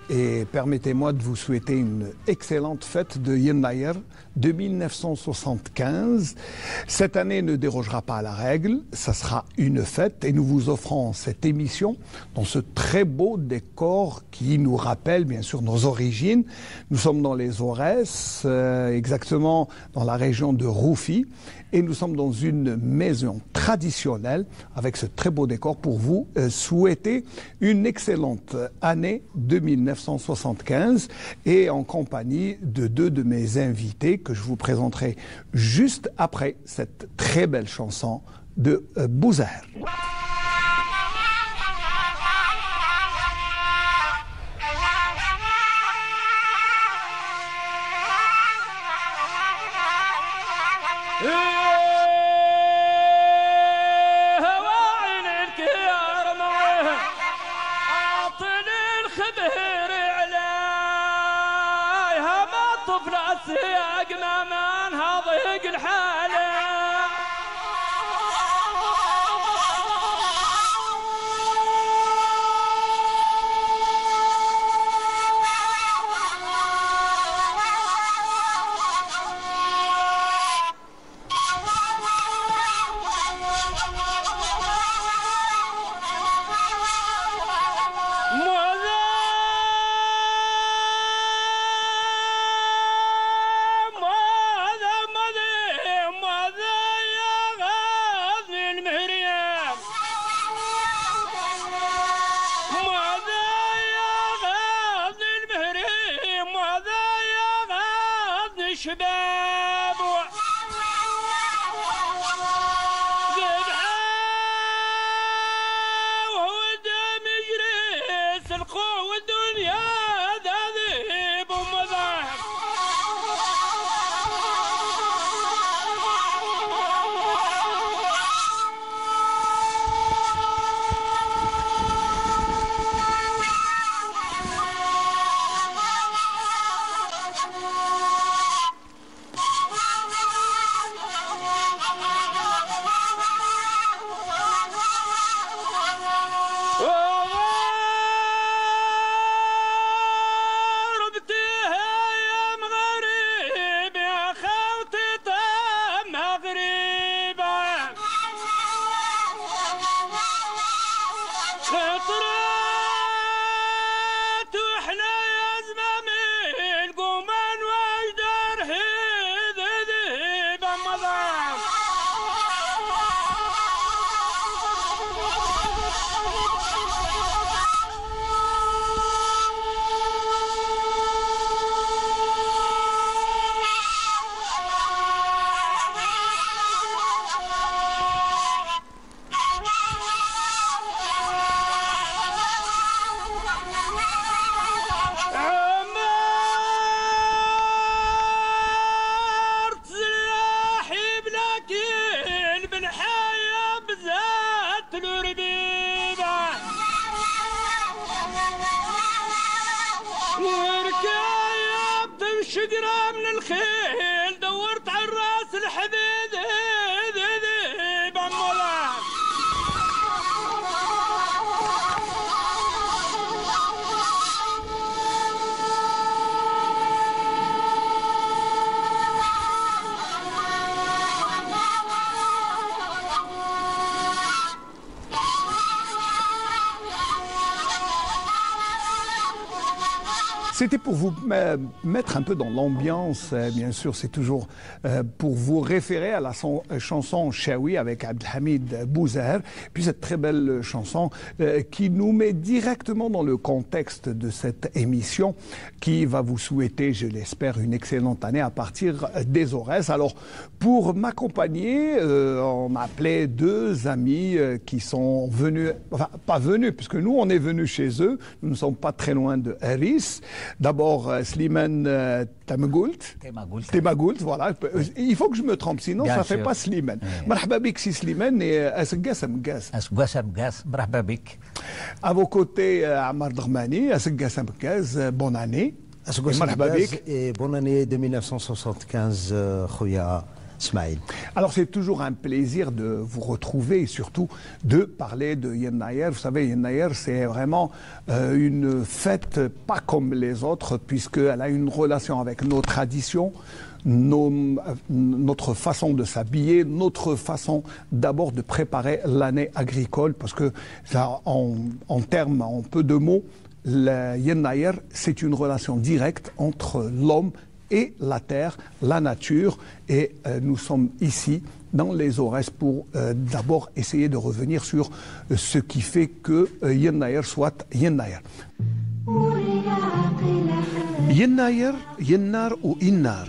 et permettez-moi de vous souhaiter une excellente fête de Yennayer de 1975. Cette année ne dérogera pas à la règle, ça sera une fête et nous vous offrons cette émission dans ce très beau décor qui nous rappelle bien sûr nos origines. Nous sommes dans les Aurès, exactement dans la région de Roufi, et nous sommes dans une maison traditionnelle avec ce très beau décor pour vous souhaiter une excellente année 1975 et en compagnie de deux de mes invités que je vous présenterai juste après cette très belle chanson de Bouzer. C'était pour vous mettre un peu dans l'ambiance, bien sûr, c'est toujours pour vous référer à la chanson Chaoui avec Abdelhamid Bouzer, puis cette très belle chanson qui nous met directement dans le contexte de cette émission qui va vous souhaiter, je l'espère, une excellente année à partir des Aurès. Alors, pour m'accompagner, on m'a appelé deux amis qui sont venus, enfin pas venus, puisque nous on est venus chez eux, nous ne sommes pas très loin de Harris. D'abord, Slimane Tamagoult. Tamagoult, voilà. Il faut que je me trompe, sinon bien ça ne fait pas Slimane. Marhaba bik, si Slimane et Assegas Amgas. Assegas Amgas, marhaba bik. À vos côtés, Ammar Drmani, Assegas Amgas, bonne année. Marhaba bik. Et bonne année de 1975, Khoya Smaïl. Alors c'est toujours un plaisir de vous retrouver et surtout de parler de Yennayer. Vous savez, Yennayer, c'est vraiment une fête pas comme les autres puisqu'elle a une relation avec nos traditions, notre façon de s'habiller, notre façon d'abord de préparer l'année agricole parce que ça, en termes, en peu de mots, le Yennayer, c'est une relation directe entre l'homme et la terre, la nature, et nous sommes ici dans les Aurès pour d'abord essayer de revenir sur ce qui fait que Yennayer soit Yennayer. Yennayer, Yennar ou Innar.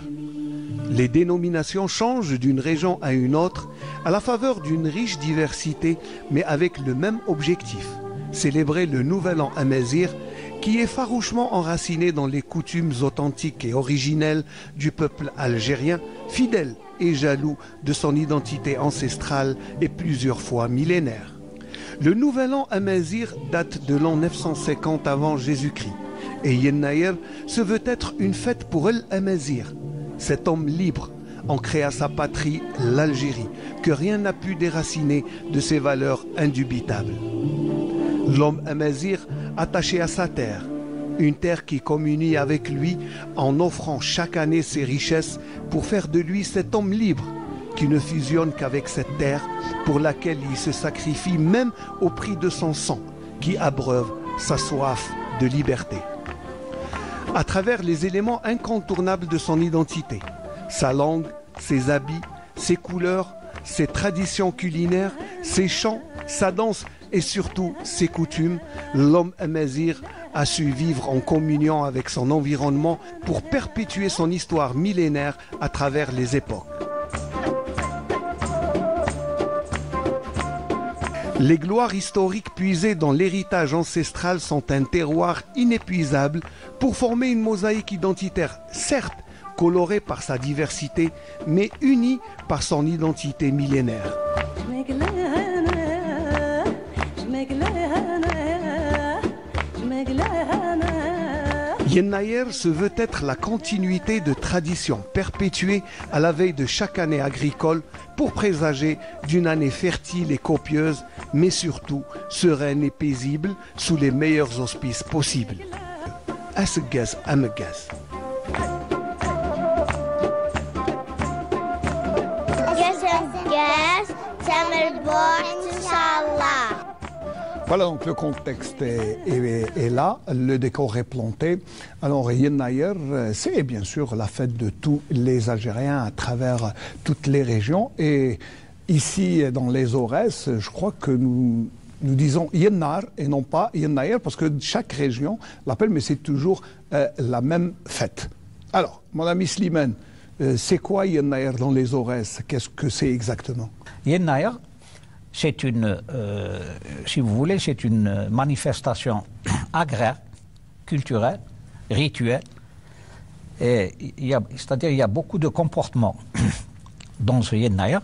Les dénominations changent d'une région à une autre à la faveur d'une riche diversité, mais avec le même objectif, célébrer le Nouvel An amazigh, qui est farouchement enraciné dans les coutumes authentiques et originelles du peuple algérien, fidèle et jaloux de son identité ancestrale et plusieurs fois millénaire. Le Nouvel An amazigh date de l'an 950 avant Jésus-Christ, et Yennayer se veut être une fête pour El Amazigh, cet homme libre, ancré à sa patrie, l'Algérie, que rien n'a pu déraciner de ses valeurs indubitables. L'homme amazigh attaché à sa terre, une terre qui communie avec lui en offrant chaque année ses richesses pour faire de lui cet homme libre qui ne fusionne qu'avec cette terre pour laquelle il se sacrifie même au prix de son sang qui abreuve sa soif de liberté. À travers les éléments incontournables de son identité, sa langue, ses habits, ses couleurs, ses traditions culinaires, ses chants, sa danse et surtout ses coutumes, l'homme amazigh a su vivre en communion avec son environnement pour perpétuer son histoire millénaire à travers les époques. Les gloires historiques puisées dans l'héritage ancestral sont un terroir inépuisable pour former une mosaïque identitaire, certes colorée par sa diversité, mais unie par son identité millénaire. Yennayer se veut être la continuité de traditions perpétuées à la veille de chaque année agricole pour présager d'une année fertile et copieuse, mais surtout sereine et paisible sous les meilleurs auspices possibles. Asgaz Amgaz. Voilà, donc le contexte est là, le décor est planté. Alors Yennayer, c'est bien sûr la fête de tous les Algériens à travers toutes les régions. Et ici, dans les Aurès, je crois que nous disons Yennar et non pas Yennayer, parce que chaque région l'appelle, mais c'est toujours la même fête. Alors, mon ami Slimane, c'est quoi Yennayer dans les Aurès? Qu'est-ce que c'est exactement? Yennayer, c'est une, si vous voulez, c'est une manifestation agraire, culturelle, rituelle. C'est-à-dire il y a beaucoup de comportements dans ce Yennayer.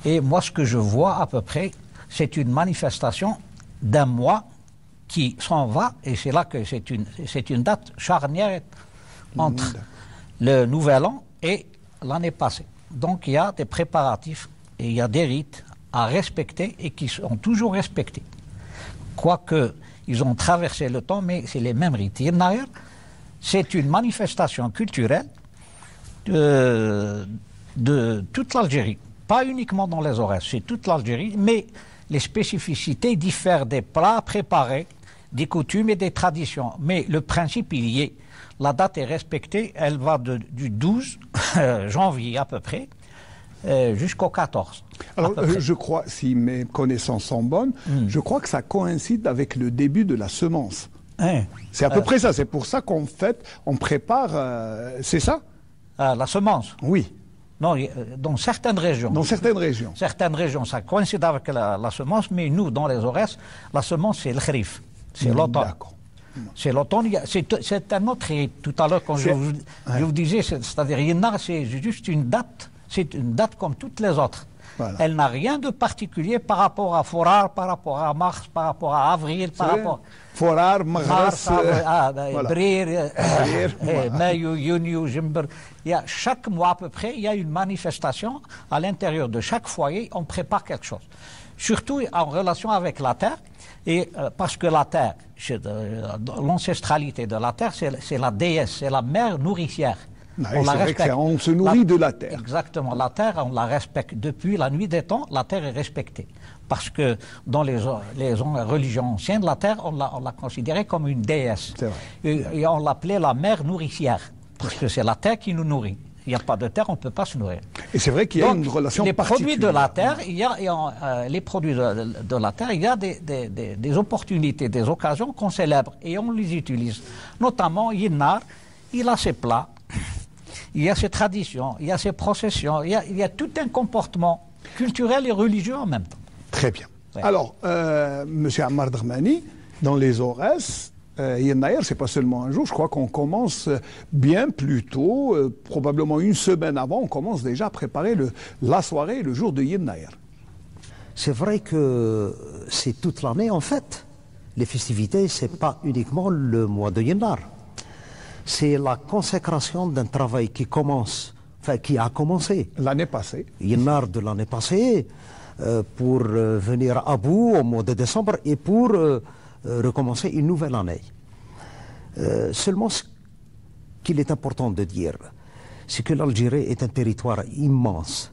Et moi, ce que je vois à peu près, c'est une manifestation d'un mois qui s'en va. Et c'est là que c'est une date charnière entre le Nouvel An et l'année passée. Donc il y a des préparatifs et il y a des rites à respecter et qui sont toujours respectés. Quoique ils ont traversé le temps, mais c'est les mêmes rites. Yennayer, c'est une manifestation culturelle de toute l'Algérie. Pas uniquement dans les Aurès, c'est toute l'Algérie, mais les spécificités diffèrent des plats préparés, des coutumes et des traditions. Mais le principe, il y est. La date est respectée, elle va du 12 janvier à peu près, jusqu'au 14. Alors, je crois, si mes connaissances sont bonnes, je crois que ça coïncide avec le début de la semence. C'est à peu près ça, c'est pour ça qu'on fête, on prépare, c'est ça? La semence? Oui. Non, dans certaines régions. Dans certaines régions. Certaines régions, ça coïncide avec la semence, mais nous, dans les Aurès, la semence, c'est le khrif, c'est l'automne. D'accord. C'est l'automne, c'est un autre rite. Tout à l'heure, quand je vous disais, c'est-à-dire Yennar, c'est juste une date, c'est une date comme toutes les autres. Voilà. Elle n'a rien de particulier par rapport à Forar, par rapport à Mars, par rapport à Avril, par rapport Forar, Mars, Brir, Mayo, Yunio, Jimber. Chaque mois à peu près, il y a une manifestation à l'intérieur de chaque foyer, on prépare quelque chose. Surtout en relation avec la terre, et parce que la terre, l'ancestralité de la terre, c'est la déesse, c'est la mère nourricière. On se nourrit de la terre. Exactement. La terre, on la respecte. Depuis la nuit des temps, la terre est respectée. Parce que dans les religions anciennes, la terre, on l'a considérée comme une déesse. Et on l'appelait la mère nourricière. Parce que c'est la terre qui nous nourrit. Il n'y a pas de terre, on ne peut pas se nourrir. Et c'est vrai qu'il y a une relation particulière. Les produits de la terre, les produits de la terre, il y a des opportunités, des occasions qu'on célèbre et on les utilise. Notamment, Yinnar, il a ses plats. Il y a ses traditions, il y a ses processions, il y a tout un comportement culturel et religieux en même temps. Très bien. Ouais. Alors, M. Ammar Drahmani, dans les Aurès, Yennayer, ce n'est pas seulement un jour, je crois qu'on commence bien plus tôt, probablement une semaine avant, on commence déjà à préparer la soirée, le jour de Yennayer. C'est vrai que c'est toute l'année en fait. Les festivités, ce n'est pas uniquement le mois de Yennar. C'est la consécration d'un travail qui a commencé. L'année passée. Yennar de l'année passée, pour venir à bout au mois de décembre et pour recommencer une nouvelle année. Seulement, ce qu'il est important de dire, c'est que l'Algérie est un territoire immense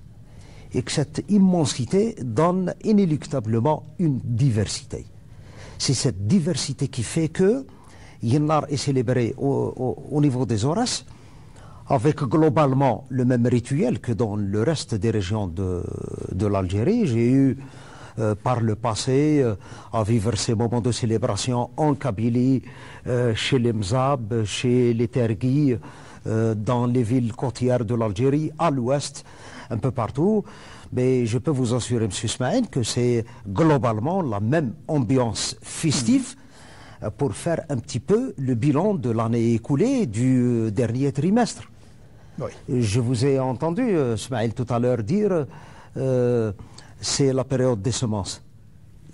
et que cette immensité donne inéluctablement une diversité. C'est cette diversité qui fait que Yennar est célébré au niveau des Aurès avec globalement le même rituel que dans le reste des régions de l'Algérie. J'ai eu par le passé à vivre ces moments de célébration en Kabylie, chez les Mzab, chez les Tergui, dans les villes côtières de l'Algérie, à l'ouest, un peu partout. Mais je peux vous assurer, M. Smaïn, que c'est globalement la même ambiance festive pour faire un petit peu le bilan de l'année écoulée du dernier trimestre. Oui. Je vous ai entendu, Smaïl, tout à l'heure dire c'est la période des semences.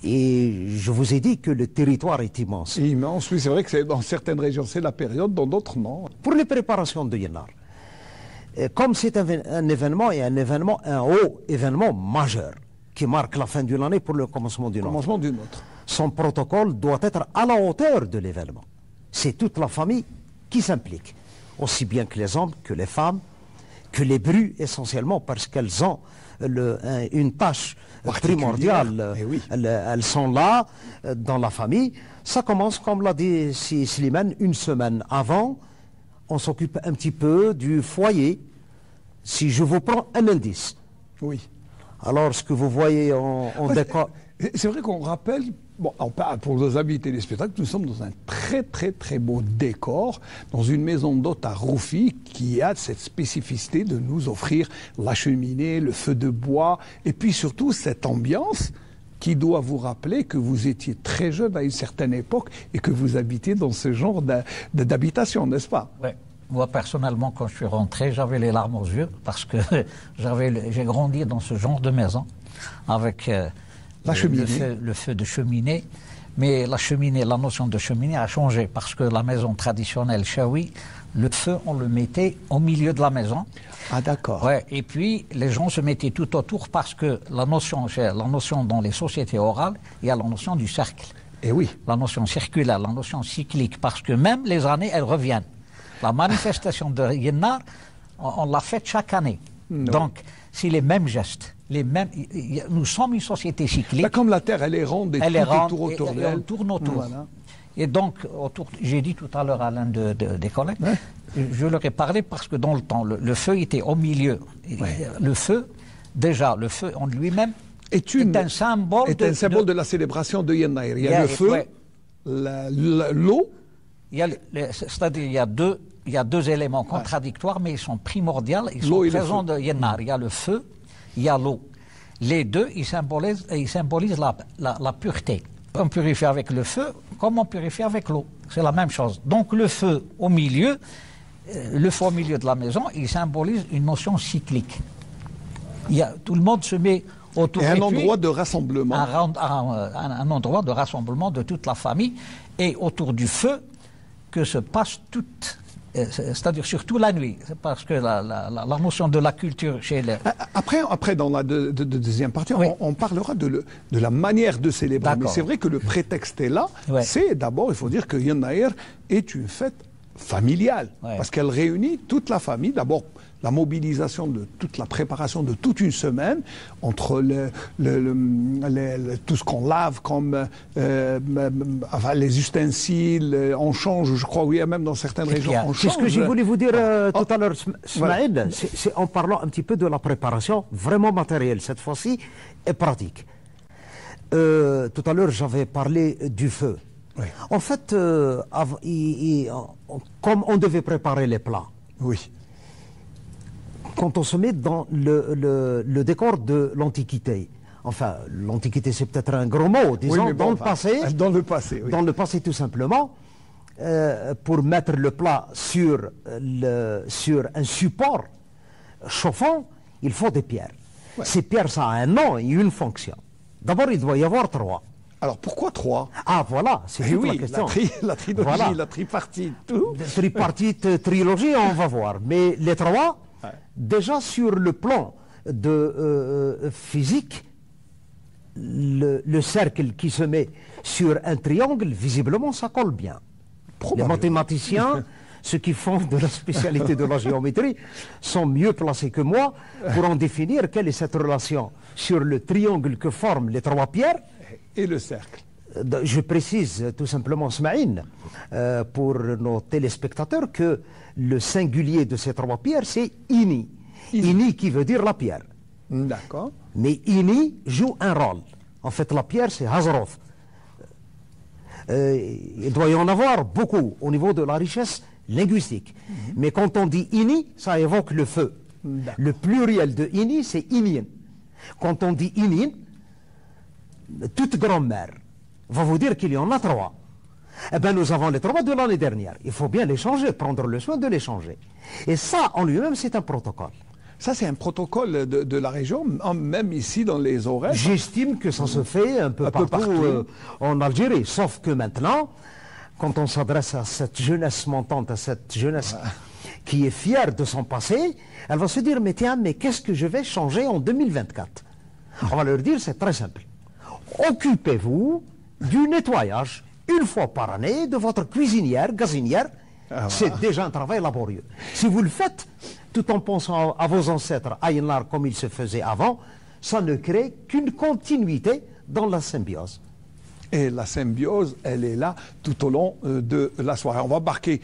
Et je vous ai dit que le territoire est immense. Immense, oui, c'est vrai que dans certaines régions c'est la période, dans d'autres non. Pour les préparations de Yennar, comme c'est un événement et un haut événement majeur qui marque la fin d'une année pour le commencement d'une autre. Son protocole doit être à la hauteur de l'événement. C'est toute la famille qui s'implique, aussi bien que les hommes, que les femmes, que les brus essentiellement, parce qu'elles ont une tâche primordiale. Oui. Elles sont là, dans la famille. Ça commence, comme l'a dit Slimane, une semaine avant. On s'occupe un petit peu du foyer. Si je vous prends un indice. Oui. Alors, ce que vous voyez en décor... C'est vrai qu'on rappelle, bon, pour nos amis téléspectateurs, nous sommes dans un très très très beau décor, dans une maison d'hôte à Roufi qui a cette spécificité de nous offrir la cheminée, le feu de bois, et puis surtout cette ambiance qui doit vous rappeler que vous étiez très jeune à une certaine époque et que vous habitiez dans ce genre d'habitation, n'est-ce pas? Oui. Moi, personnellement, quand je suis rentré, j'avais les larmes aux yeux parce que j'ai grandi dans ce genre de maison avec le feu de cheminée. Mais la notion de cheminée a changé parce que la maison traditionnelle chaoui, le feu, on le mettait au milieu de la maison. Ah, d'accord. Ouais, et puis, les gens se mettaient tout autour parce que la notion dans les sociétés orales, il y a la notion du cercle. Et oui. La notion circulaire, la notion cyclique, parce que même les années, elles reviennent. La manifestation de Yennar, on l'a faite chaque année. Non. Donc, c'est les mêmes gestes. Nous sommes une société cyclique. Là, comme la Terre, elle est ronde et tout autour d'elle. Elle tourne autour. Voilà. Et donc, j'ai dit tout à l'heure à l'un des collègues, je leur ai parlé parce que dans le temps, le feu était au milieu. Ouais. Le feu en lui-même est un symbole de la célébration de Yennayer. Il y a le feu, l'eau. C'est-à-dire il y a deux éléments contradictoires, mais ils sont primordiaux, ils sont présents de Yennar. Il y a le feu, il y a l'eau. Les deux, ils symbolisent la pureté. On purifie avec le feu comme on purifie avec l'eau. C'est la même chose. Donc le feu au milieu de la maison, il symbolise une notion cyclique. Tout le monde se met autour. Et un puis, endroit de rassemblement. un endroit de rassemblement de toute la famille et autour du feu que se passe toute, c'est-à-dire surtout la nuit, parce que la notion de la culture chez les... Après dans la deuxième partie, Oui. on parlera de la manière de célébrer. Mais D'accord. c'est vrai que le prétexte est là. Ouais. C'est d'abord, il faut dire que Yen Naïr est une fête familiale, Ouais. parce qu'elle réunit toute la famille. D'abord, la mobilisation de toute la préparation de toute une semaine entre tout ce qu'on lave comme enfin, les ustensiles, on change, je crois, oui, même dans certaines régions, on C'est change. ce que je voulais vous dire tout à l'heure, Voilà. Smaïl, c'est en parlant un petit peu de la préparation vraiment matérielle, cette fois-ci, et pratique. Tout à l'heure, j'avais parlé du feu. Oui. En fait, comme on devait préparer les plats, Oui. quand on se met dans le décor de l'Antiquité, enfin, l'Antiquité c'est peut-être un gros mot, disons, Oui, mais bon, dans le enfin, passé, dans le passé, oui. dans le passé tout simplement, pour mettre le plat sur un support chauffant, il faut des pierres. Ouais. Ces pierres, ça a un nom et une fonction. D'abord, il doit y avoir 3. Alors pourquoi 3? Ah, voilà, c'est Eh toute la oui, question. la trilogie, Voilà. la tripartite, tout. Tripartite, trilogie, on va voir. Mais les 3, déjà sur le plan physique, le cercle qui se met sur un triangle, visiblement, ça colle bien. Les Probablement. mathématiciens, ceux qui font de la spécialité de la géométrie, sont mieux placés que moi pour en définir quelle est cette relation sur le triangle que forment les 3 pierres. Et le cercle. Je précise tout simplement, Smaïn, pour nos téléspectateurs, que le singulier de ces 3 pierres, c'est Ini. Ini qui veut dire la pierre. D'accord. Mais Ini joue un rôle. En fait, la pierre, c'est Hazroth. Il doit y en avoir beaucoup au niveau de la richesse linguistique. Mais quand on dit Ini, ça évoque le feu. Le pluriel de Ini, c'est Inien. Quand on dit Inin, toute grand-mère va vous dire qu'il y en a 3. Eh bien, nous avons les 3 de l'année dernière. Il faut bien les changer, prendre le soin de les changer. Et ça, en lui-même, c'est un protocole. Ça, c'est un protocole de la région, même ici dans les oreilles. J'estime que ça se fait un peu partout, en Algérie. Sauf que maintenant, quand on s'adresse à cette jeunesse montante, à cette jeunesse qui est fière de son passé, elle va se dire, mais tiens, mais qu'est-ce que je vais changer en 2024? On va leur dire, c'est très simple. Occupez-vous du nettoyage une fois par année de votre cuisinière, gazinière. C'est déjà un travail laborieux. Si vous le faites, tout en pensant à vos ancêtres Aïnar comme il se faisait avant, ça ne crée qu'une continuité dans la symbiose. Et la symbiose, elle est là tout au long de la soirée. On va marquer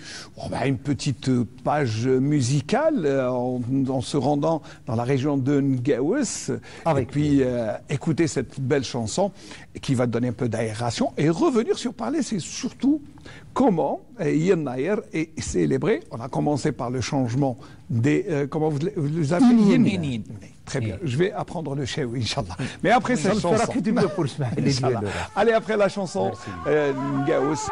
une petite page musicale en se rendant dans la région de Ngaous. Et puis écouter cette belle chanson qui va donner un peu d'aération et revenir sur parler, c'est surtout comment Yen Naïr est célébré. On a commencé par le changement des... comment vous les appelez? Inin. Très bien. Je vais apprendre le chew, Inch'Allah. Mais après cette chanson... Ça ne fera que du mieux pour Ismaël. Allez, après la chanson, Ngaous.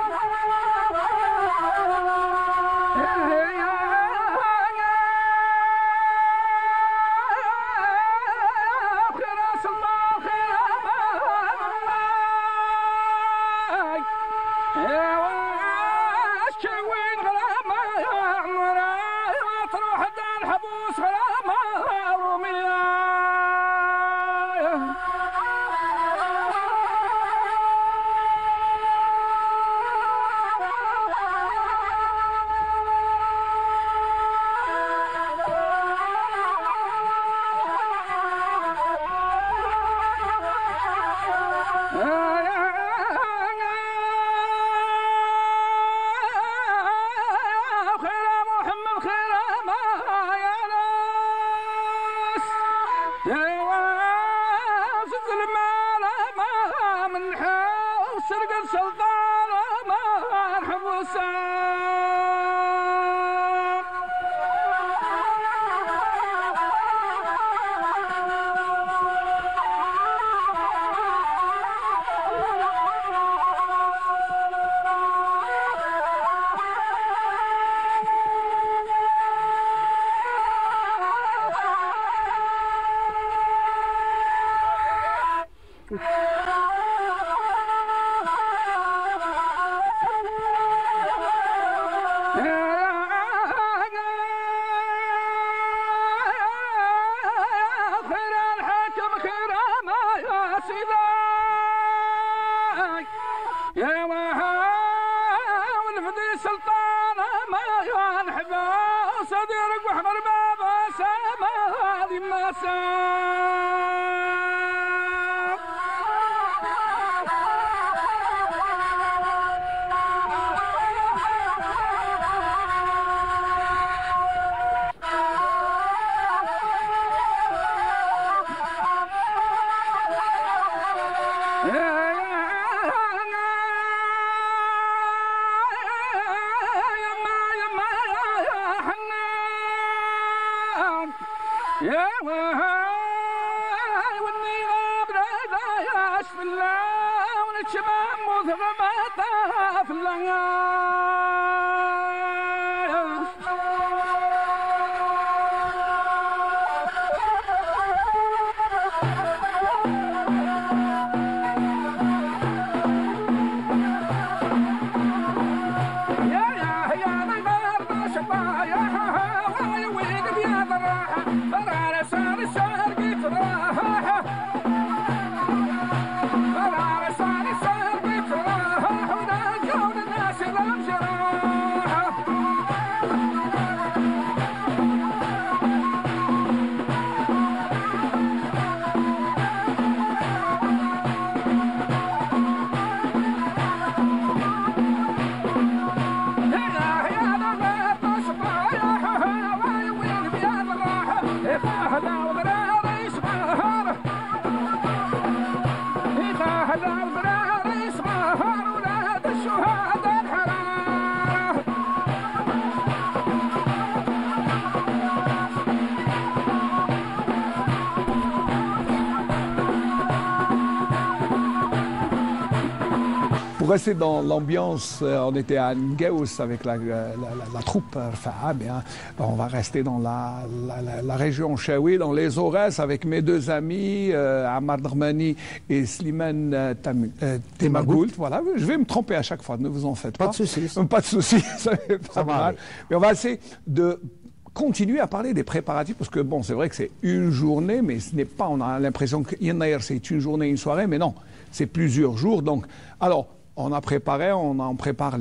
Pour rester dans l'ambiance, on était à Ngaous avec la troupe Rfa'a, bien, on va rester dans la région Chaoui, dans les Aurès, avec mes deux amis, Ammar Darmani et Slimane Temagoult. Voilà, je vais me tromper à chaque fois, ne vous en faites pas. Pas de soucis. Pas de soucis, ça fait pas mal. Mais on va essayer de continuer à parler des préparatifs, parce que bon, c'est vrai que c'est une journée, mais ce n'est pas, on a l'impression que Yennayer, c'est une journée, une soirée, mais non, c'est plusieurs jours. Donc, alors, on prépare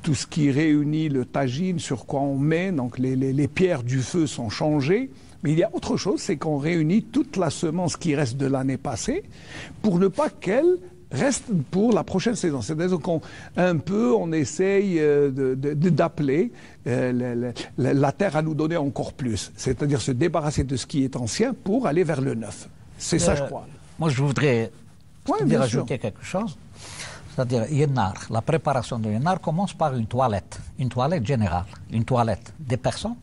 tout ce qui réunit le tagine, sur quoi on met, donc les pierres du feu sont changées. Mais il y a autre chose, c'est qu'on réunit toute la semence qui reste de l'année passée pour ne pas qu'elle reste pour la prochaine saison. C'est-à-dire on essaye d'appeler la terre à nous donner encore plus. C'est-à-dire se débarrasser de ce qui est ancien pour aller vers le neuf. C'est ça, je crois. Moi, je voudrais rajouter quelque chose. C'est-à-dire, Yennar, la préparation de Yennar commence par une toilette générale, une toilette des personnes.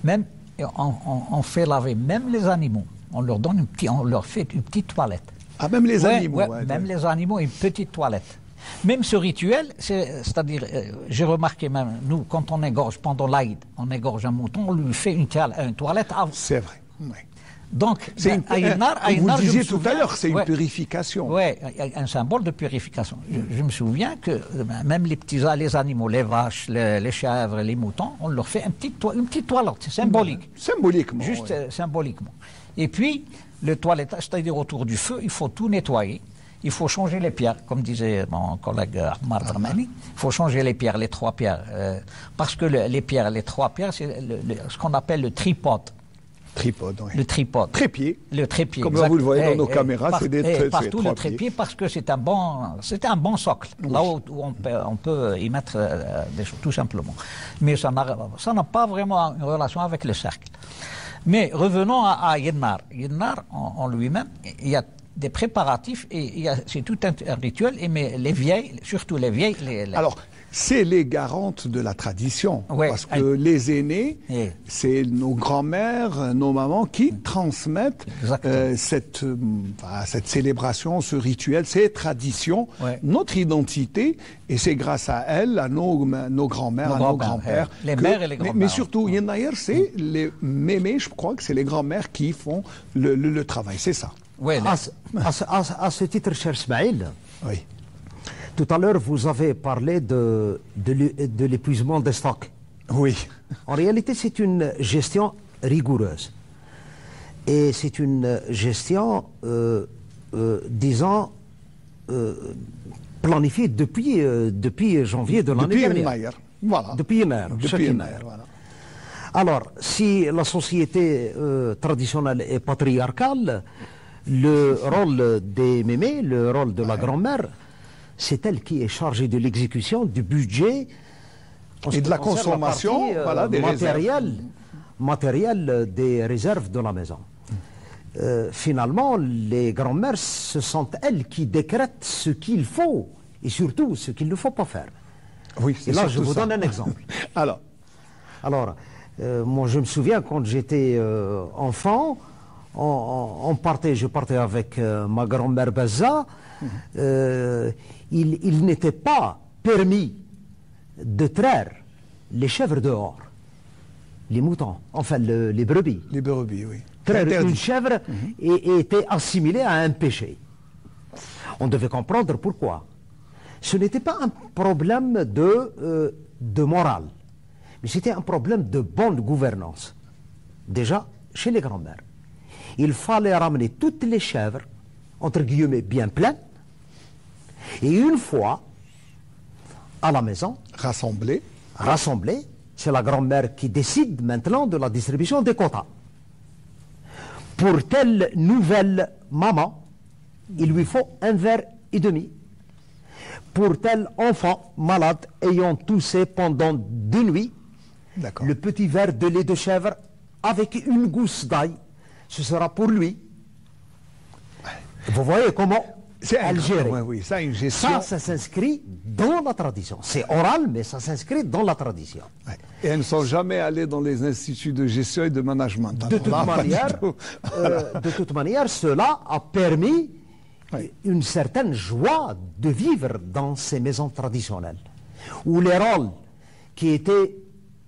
Même, on fait laver même les animaux. On leur fait une petite toilette. Ah, même les animaux. Même les animaux, une petite toilette. Même ce rituel, c'est-à-dire, j'ai remarqué même, nous, quand on égorge pendant l'Aïd, on égorge un mouton, on lui fait une toilette avant. C'est vrai, oui. Donc, à Yennar, vous le disiez tout à l'heure, c'est une purification. Oui, un symbole de purification. Je me souviens que même les animaux, les vaches, les chèvres, les moutons, on leur fait une petite toilette, symbolique. Symboliquement. Juste symboliquement. Et puis, le toilettage, c'est-à-dire autour du feu, il faut tout nettoyer. Il faut changer les pierres, comme disait mon collègue Ammar Darmani. Il faut changer les pierres, les trois pierres. Parce que les trois pierres, c'est ce qu'on appelle le tripode. Tripode, oui. Le tripode. Trépied. Le trépied. Comme vous le voyez dans nos caméras, c'est des trépieds. Partout le trépied, parce que c'est un bon socle, oui. Là où on peut y mettre des choses, tout simplement. Mais ça n'a pas vraiment une relation avec le cercle. Mais revenons à Yennar. Yennar, en lui-même, il y a des préparatifs et c'est tout un rituel. Mais les vieilles, surtout les vieilles... Alors, c'est les garantes de la tradition. Ouais, parce que les aînés, c'est nos grands-mères, nos mamans qui transmettent cette célébration, ce rituel, ces traditions, notre identité. Et c'est grâce à elles, à nos grands-mères, à nos grands-pères. Les mères et les grands-mères. Mais surtout, Yennayer, c'est les mémés, je crois que c'est les grands-mères qui font le travail. C'est ça. Ouais, à ce titre, cher Smaïl, oui. Tout à l'heure, vous avez parlé de l'épuisement des stocks. Oui. En réalité, c'est une gestion rigoureuse. Et c'est une gestion, disons, planifiée depuis janvier de l'année dernière. Voilà. Depuis Yennayer. Depuis Yennayer, voilà. Alors, si la société traditionnelle est patriarcale, le rôle des mémés, le rôle de la grand-mère, c'est elle qui est chargée de l'exécution du budget et de la consommation, la partie, matérielle des réserves de la maison. Finalement, les grand-mères, ce sont elles qui décrètent ce qu'il faut et surtout ce qu'il ne faut pas faire. Oui, et là, je vous donne un exemple. Alors, moi, je me souviens quand j'étais enfant, je partais avec ma grand-mère Bazza. Il n'était pas permis de traire les chèvres dehors, les moutons, enfin les brebis. Les brebis, oui. Traire une chèvre était assimilé à un péché. On devait comprendre pourquoi. Ce n'était pas un problème de morale, mais c'était un problème de bonne gouvernance. Déjà, chez les grands-mères, il fallait ramener toutes les chèvres, entre guillemets, bien pleines, et une fois à la maison, rassemblées, c'est la grand-mère qui décide maintenant de la distribution des quotas. Pour telle nouvelle maman, il lui faut 1,5 verre. Pour tel enfant malade ayant toussé pendant 2 nuits, le petit verre de lait de chèvre avec une gousse d'ail, ce sera pour lui. Vous voyez comment elle gère. Oui, ça, une gestion. Ça s'inscrit dans la tradition. C'est oral, mais ça s'inscrit dans la tradition. Ouais. Et elles ne sont jamais allées dans les instituts de gestion et de management. De toute manière, cela a permis une certaine joie de vivre dans ces maisons traditionnelles, où les rôles qui étaient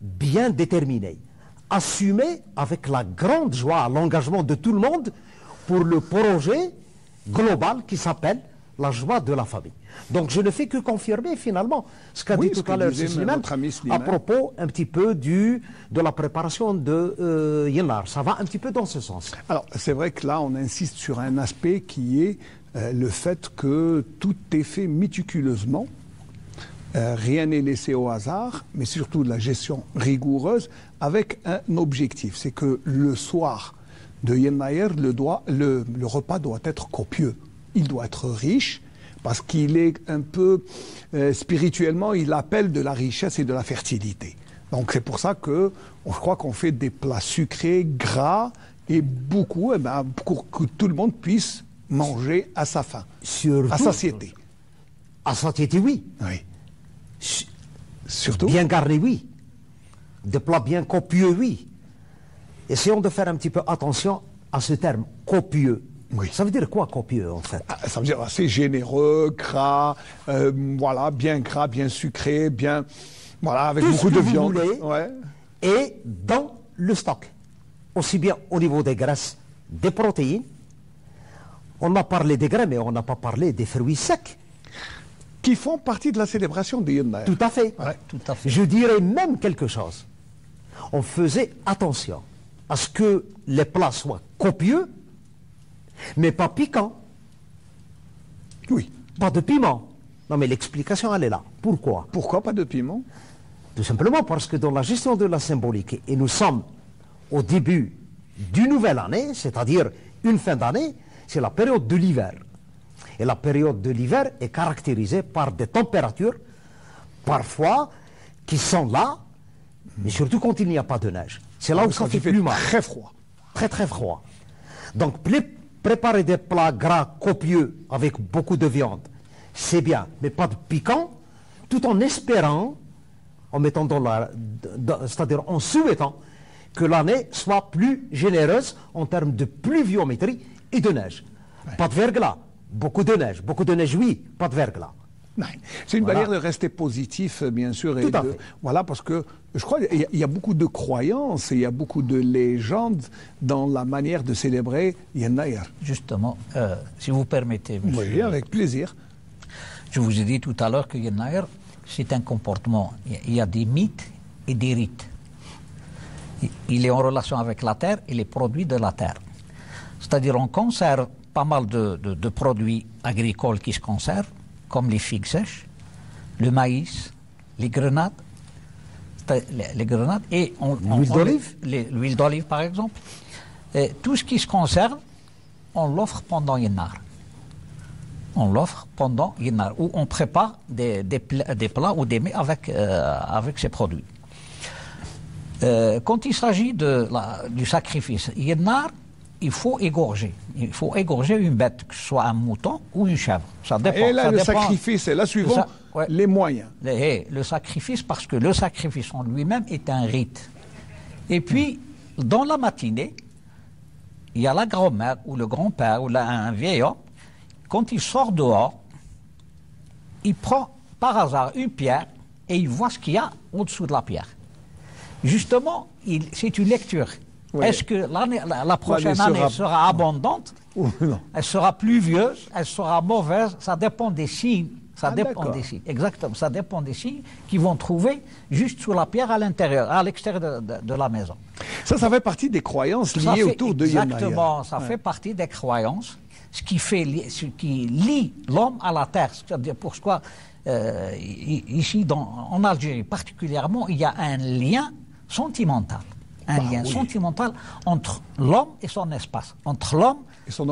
bien déterminés, assumés avec la grande joie, l'engagement de tout le monde pour le projet global qui s'appelle la joie de la famille. Donc je ne fais que confirmer finalement ce qu'a dit tout à l'heure Slimane à propos un petit peu de la préparation de Yennar. Ça va un petit peu dans ce sens. Alors c'est vrai que là on insiste sur un aspect qui est le fait que tout est fait méticuleusement. Rien n'est laissé au hasard, mais surtout de la gestion rigoureuse avec un objectif. C'est que le soir de Yennayer, le repas doit être copieux. Il doit être riche parce qu'il est un peu spirituellement, il appelle de la richesse et de la fertilité. Donc c'est pour ça que je crois qu'on fait des plats sucrés, gras et beaucoup, pour que tout le monde puisse manger à sa faim, surtout, à satiété. À satiété, oui. Oui. Surtout. Bien garni, oui. Des plats bien copieux, oui. Essayons de faire un petit peu attention à ce terme, copieux. Oui. Ça veut dire quoi, copieux, en fait? Ça veut dire assez généreux, gras, voilà, bien gras, bien sucré, bien, voilà, avec tout beaucoup de viande. Voulez, et dans le stock, aussi bien au niveau des graisses, des protéines. On a parlé des grains, mais on n'a pas parlé des fruits secs. Qui font partie de la célébration de Yennayer. Tout à fait. Ouais, tout à fait. Je dirais même quelque chose. On faisait attention à ce que les plats soient copieux, mais pas piquants. Oui. Pas de piment. Non, mais l'explication, elle est là. Pourquoi? Pourquoi pas de piment? Tout simplement parce que dans la gestion de la symbolique, et nous sommes au début d'une nouvelle année, c'est-à-dire une fin d'année, c'est la période de l'hiver. Et la période de l'hiver est caractérisée par des températures, parfois, qui sont là, mais surtout quand il n'y a pas de neige. C'est là où ça fait plus mal. Très froid. Très, très froid. Donc, préparer des plats gras, copieux, avec beaucoup de viande, c'est bien, mais pas de piquant, tout en espérant, en mettant c'est-à-dire en souhaitant que l'année soit plus généreuse en termes de pluviométrie et de neige. Ouais. Pas de verglas, beaucoup de neige, oui, pas de verglas. C'est une manière de rester positif, bien sûr. Tout à fait. Voilà, parce que je crois qu'il y a beaucoup de croyances et il y a beaucoup de légendes dans la manière de célébrer Yennayer. Justement, si vous permettez, monsieur. Oui, avec plaisir. Je vous ai dit tout à l'heure que Yennayer, c'est un comportement. Il y a des mythes et des rites. Il est en relation avec la terre et les produits de la terre. C'est-à-dire, on conserve pas mal de produits agricoles qui se conservent, comme les figues sèches, le maïs, les grenades, les grenades et l'huile d'olive, l'huile d'olive par exemple. Et tout ce qui se conserve, on l'offre pendant Yennar. On l'offre pendant Yennar, où on prépare des plats ou des mets avec ces produits. Quand il s'agit du sacrifice Yennar, il faut égorger. Il faut égorger une bête, que ce soit un mouton ou une chèvre. Ça dépend. Et là, le sacrifice, c'est là suivant les moyens. Le sacrifice, parce que le sacrifice en lui-même est un rite. Et puis, dans la matinée, il y a la grand-mère ou le grand-père ou un vieil homme, quand il sort dehors, il prend par hasard une pierre et il voit ce qu'il y a au-dessous de la pierre. Justement, c'est une lecture. Oui. Est-ce que la prochaine année sera abondante? Non. Elle sera pluvieuse? Elle sera mauvaise? Ça dépend des signes. Ça dépend des signes. Exactement. Ça dépend des signes qu'ils vont trouver juste sous la pierre à l'intérieur, à l'extérieur de la maison. Ça fait partie des croyances liées autour de Yennayer. Exactement. Ça fait partie des croyances. Ce qui lie l'homme à la terre. C'est-à-dire pourquoi ici en Algérie particulièrement, il y a un lien sentimental. Un lien sentimental entre l'homme et son espace, entre l'homme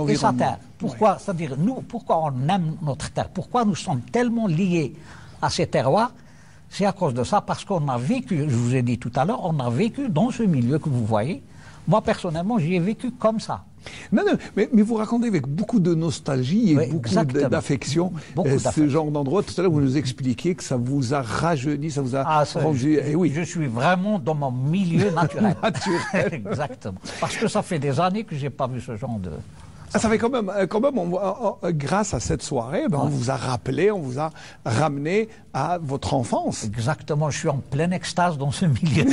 et sa terre. Pourquoi, c'est-à-dire pourquoi on aime notre terre, pourquoi nous sommes tellement liés à ces terroirs, c'est à cause de ça, parce qu'on a vécu, je vous ai dit tout à l'heure, on a vécu dans ce milieu que vous voyez. Moi, personnellement, j'y ai vécu comme ça. Non, mais vous racontez avec beaucoup de nostalgie et beaucoup d'affection ce genre d'endroit. Tout à l'heure, vous nous expliquiez que ça vous a rajeuni, ça vous a rendu... Je suis vraiment dans mon milieu naturel. Exactement. Parce que ça fait des années que je n'ai pas vu ce genre de... Ça fait quand même grâce à cette soirée, on vous a rappelé, on vous a ramené à votre enfance. Exactement, je suis en pleine extase dans ce milieu.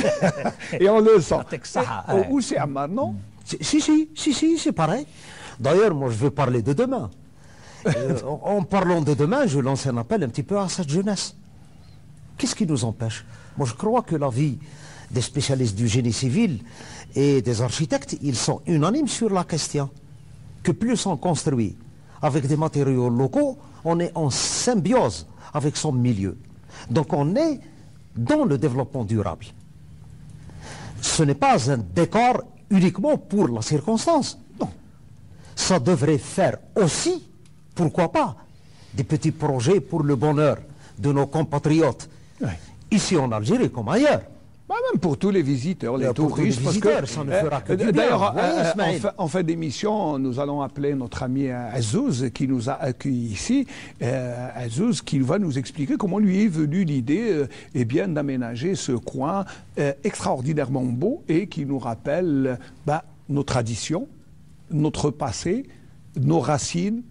Et on le sent. Où c'est Ammar, non? Si, c'est pareil. D'ailleurs, moi, je veux parler de demain. En parlant de demain, je lance un appel un petit peu à cette jeunesse. Qu'est-ce qui nous empêche? Moi, je crois que la vie des spécialistes du génie civil et des architectes, ils sont unanimes sur la question. Que plus on construit avec des matériaux locaux, on est en symbiose avec son milieu. Donc on est dans le développement durable. Ce n'est pas un décor uniquement pour la circonstance. Non. Ça devrait faire aussi, pourquoi pas, des petits projets pour le bonheur de nos compatriotes, ici en Algérie comme ailleurs. Même pour tous les visiteurs, les touristes, parce que ça ne fera que du bien. D'ailleurs, en fin d'émission, nous allons appeler notre ami Azouz qui nous a accueillis ici. Azouz qui va nous expliquer comment lui est venue l'idée d'aménager ce coin extraordinairement beau et qui nous rappelle nos traditions, notre passé, nos racines,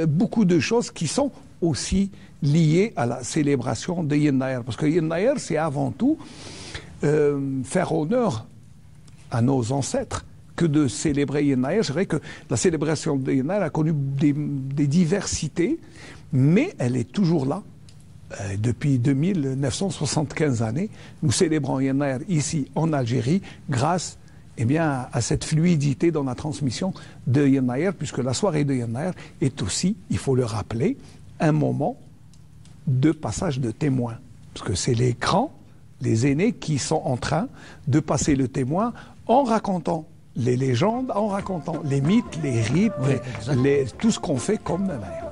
beaucoup de choses qui sont aussi liées à la célébration de Yennayer. Parce que Yennayer, c'est avant tout faire honneur à nos ancêtres que de célébrer Yennayer. C'est vrai que la célébration de Yennayer a connu des diversités, mais elle est toujours là. Depuis 2975 années, nous célébrons Yennayer ici en Algérie grâce à cette fluidité dans la transmission de Yennayer, puisque la soirée de Yennayer est aussi, il faut le rappeler, un moment de passage de témoin. Parce que c'est les grands, les aînés qui sont en train de passer le témoin en racontant les légendes, en racontant les mythes, les rites, tout ce qu'on fait comme mère.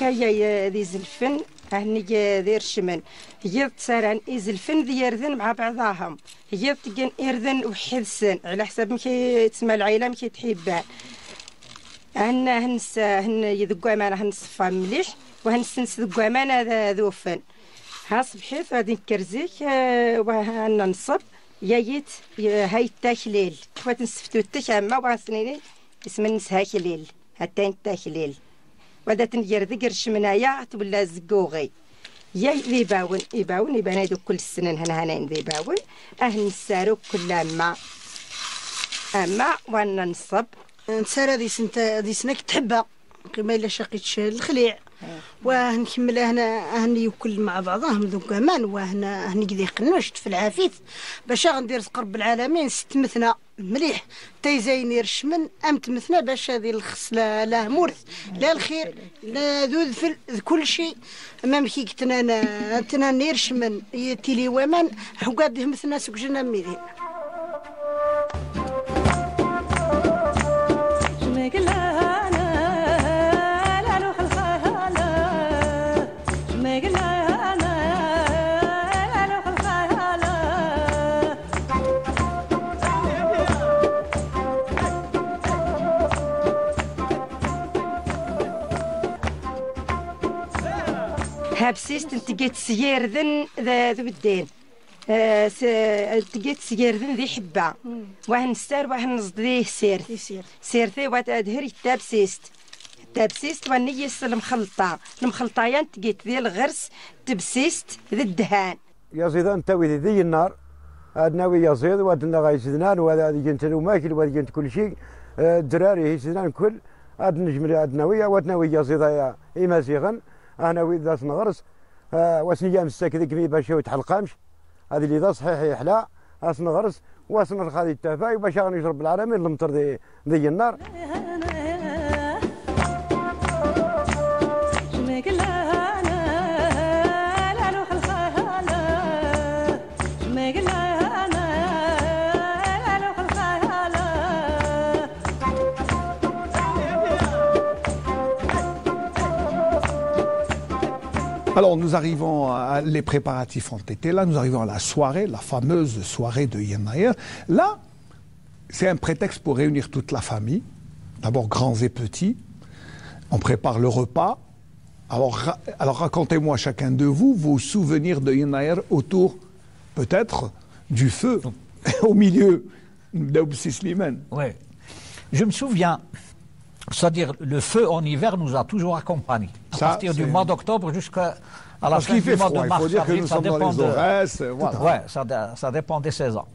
كايا ذي زلفن هني ذي رشمن هي تسارن يزلفن ذي يرذن مع بعضهم هي تجن يرذن وحدسن على حسب مكي تسمى العائلة مكي تحبها هن يذقوا معنا هنصفى مليح وهنسنس ذقوا معنا ذوفن ها صبحيت غادي نكرزيك وهننصب يايت هاي التاكليل كيفاش نسفتو التشامة وغنسنيني اسم نسهاكليل حتى نتاكليل ودا تندير ذكر شمنايا تولى زقوغي يا ذيباون يبان هادو كل السنين هنا ذيباون نسارو كل اما وانا نصب نسارة دي سنة تحبها كما إلا شقيتش الخليع وهنكمل هني يوكل مع بعضهم ذو كمان هني كذي قنوشت في العافيت باش غندير قرب العالمين ستمثنا مليح تيزايني رشمن تمثنا باش هذه الخصله لا مورث لا الخير لا ذو كل شيء امام كي تنا نيرشمن تيلي ومن حقاد مثنا سكجنا ميرين هابسيست تجيت سيردن ذو الدين تجيت سيردن ذي حبة وهنستار وهنصديه سيرتي وتأدهر تابسيست ونيس المخلطة تجيت ذي الغرس تبسيست ذي الدهان يا زيدان تاوي ذي النار ناوي يا زيد وادنا غايسدنان وهذا جنت الماكل وهذا جنت كل شيء دراري هيسدنان كل هاد نجم ناوية وادناوي يا زيد يا إما زيغن أنا وإذا نغرس واسني مساك ذيك مي باش يتحلقامش هذه اللي ذا صحيح يحلى نغرس واسنر هذه التفاي باش نشرب العالمين المطر ذي النار Alors nous arrivons à les préparatifs ont été là, nous arrivons à la soirée, la fameuse soirée de Yennayer. Là, c'est un prétexte pour réunir toute la famille, d'abord grands et petits. On prépare le repas. Alors racontez-moi chacun de vous vos souvenirs de Yennayer autour peut-être du feu au milieu d'Aubsi Slimane. Oui, je me souviens. C'est-à-dire, le feu en hiver nous a toujours accompagnés. À partir du mois d'octobre jusqu'à la fin du mois de mars. Il faut dire que nous sommes dans les Aurès. Voilà. Ouais, ça dépend des saisons.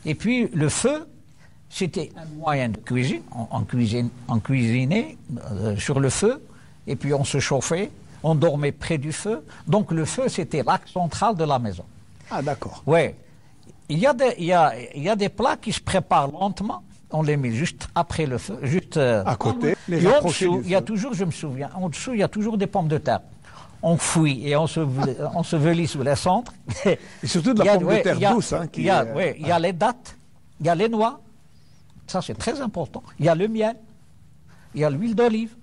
Et puis, le feu, c'était un moyen de cuisine. On cuisinait sur le feu, et puis on se chauffait, on dormait près du feu. Donc, le feu, c'était l'axe central de la maison. Ah, d'accord. Oui. Il y a des plats qui se préparent lentement. On les met juste après le feu, juste à côté. Et en dessous, il y a toujours, je me souviens, en dessous, il y a toujours des pommes de terre. On fouille et on se velit sous les cendres. Et surtout de la pomme de terre douce. Il y a les dattes, il y a les noix. Ça, c'est très important. Il y a le miel, il y a l'huile d'olive.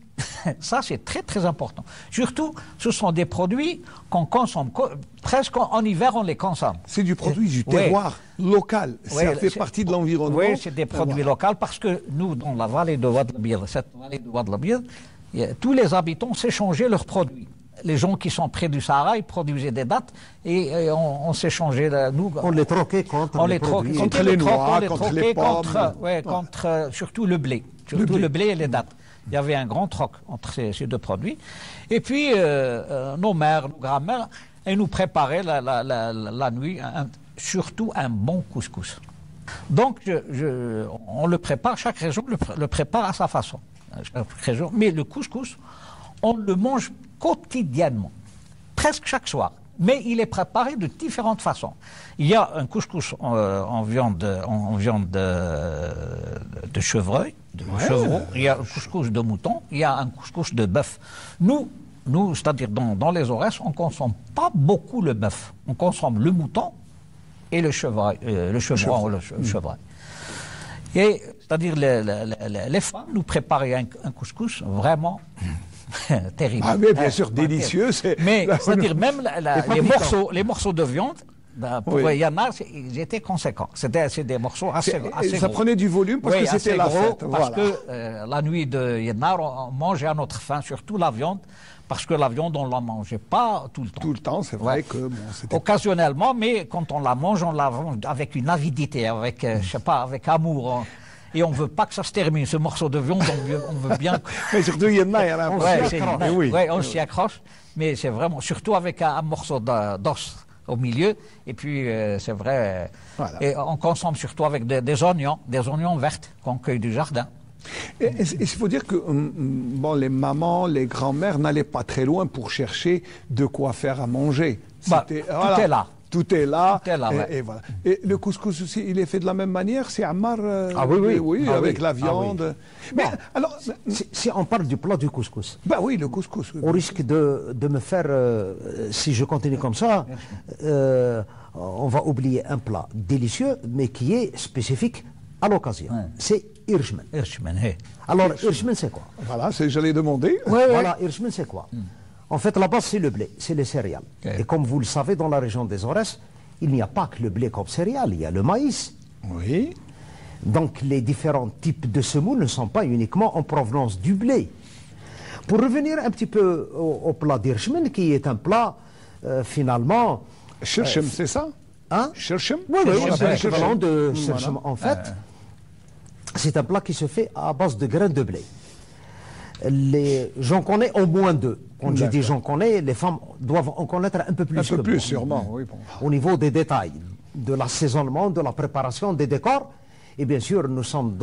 Ça, c'est très, très important. Surtout, ce sont des produits qu'on consomme. Presque en hiver, on les consomme. C'est du produit du terroir local. Ça fait partie de l'environnement. Oui, c'est des produits locaux parce que nous, dans la vallée de Ouadlabir, cette vallée de Ouadlabir, tous les habitants s'échangeaient leurs produits. Les gens qui sont près du Sahara, ils produisaient des dattes et on s'échangeait. On les troquait contre les produits. Contre les noix, contre les pommes. Contre surtout le blé. Surtout le blé et les dattes. Il y avait un grand troc entre ces deux produits. Et puis, nos mères, nos grands-mères, elles nous préparaient la nuit, surtout un bon couscous. Donc, on le prépare, chaque région le prépare à sa façon. Mais le couscous, on le mange quotidiennement, presque chaque soir. Mais il est préparé de différentes façons. Il y a un couscous en viande de chevreuil, de chevreau. Il y a un couscous de mouton. Il y a un couscous de bœuf. Nous, c'est-à-dire dans les Aurès, on ne consomme pas beaucoup le bœuf. On consomme le mouton et le chevreuil. Et c'est-à-dire les femmes nous préparaient un couscous vraiment Terrible. Ah oui, bien sûr, Ouais, délicieux. C'est... Mais c'est-à-dire même les morceaux de viande, pour Oui. Yannar, ils étaient conséquents. C'est des morceaux assez ça gros. prenait du volume parce Oui, que c'était assez la gros, fête. parce Voilà. que la nuit de Yannar, on mangeait à notre faim, surtout la viande, parce que la viande, on ne la mangeait pas tout le temps. Tout le temps, c'est vrai Ouais. que bon, c'était... Occasionnellement, mais quand on la mange avec une avidité, avec, je sais pas, avec amour. Et on ne veut pas que ça se termine, ce morceau de viande, on veut bien... Mais surtout, il y en a, Ouais, oui. on s'y accroche, mais c'est vraiment, surtout avec un morceau d'os au milieu, et puis c'est vrai, Voilà. et on consomme surtout avec des oignons verts qu'on cueille du jardin. Et il faut dire que bon, les mamans, les grands-mères n'allaient pas très loin pour chercher de quoi faire à manger. Bah, C'était- tout est là. Tout est là. Tout est là, et, ouais. et voilà. Et le couscous aussi, il est fait de la même manière. C'est Ammar. Ah oui, oui. Ah avec oui. la Ah viande. oui. Mais Bon. alors, Si on parle du plat du couscous, bah oui, le couscous. oui. au risque de me faire, si je continue comme ça, on va oublier un plat délicieux, mais qui est spécifique à l'occasion. Ouais. C'est Hirschman. Hirschman, hey. Alors, Hirschman, c'est quoi? Voilà, j'allais demander. Voilà, Hirschman, c'est quoi? En fait, la base, c'est le blé, c'est les céréales. Ok. Et comme vous le savez, dans la région des Aurès, il n'y a pas que le blé comme céréale, il y a le maïs. Oui. Donc les différents types de semoule ne sont pas uniquement en provenance du blé. Pour revenir un petit peu au plat d'Hirschman, qui est un plat finalement... Shirshim, c'est ça? Hein? Shirshim? Oui, oui, On c'est l'appelle l'équivalent de Voilà. Shirshim. En fait, c'est un plat qui se fait à base de graines de blé. J'en connais au moins deux. Quand je dis D'accord. j'en connais, les femmes doivent en connaître un peu plus Un que peu plus, moi. sûrement, oui. Bon. Au niveau des détails, de l'assaisonnement, de la préparation des décors. Et bien sûr, nous sommes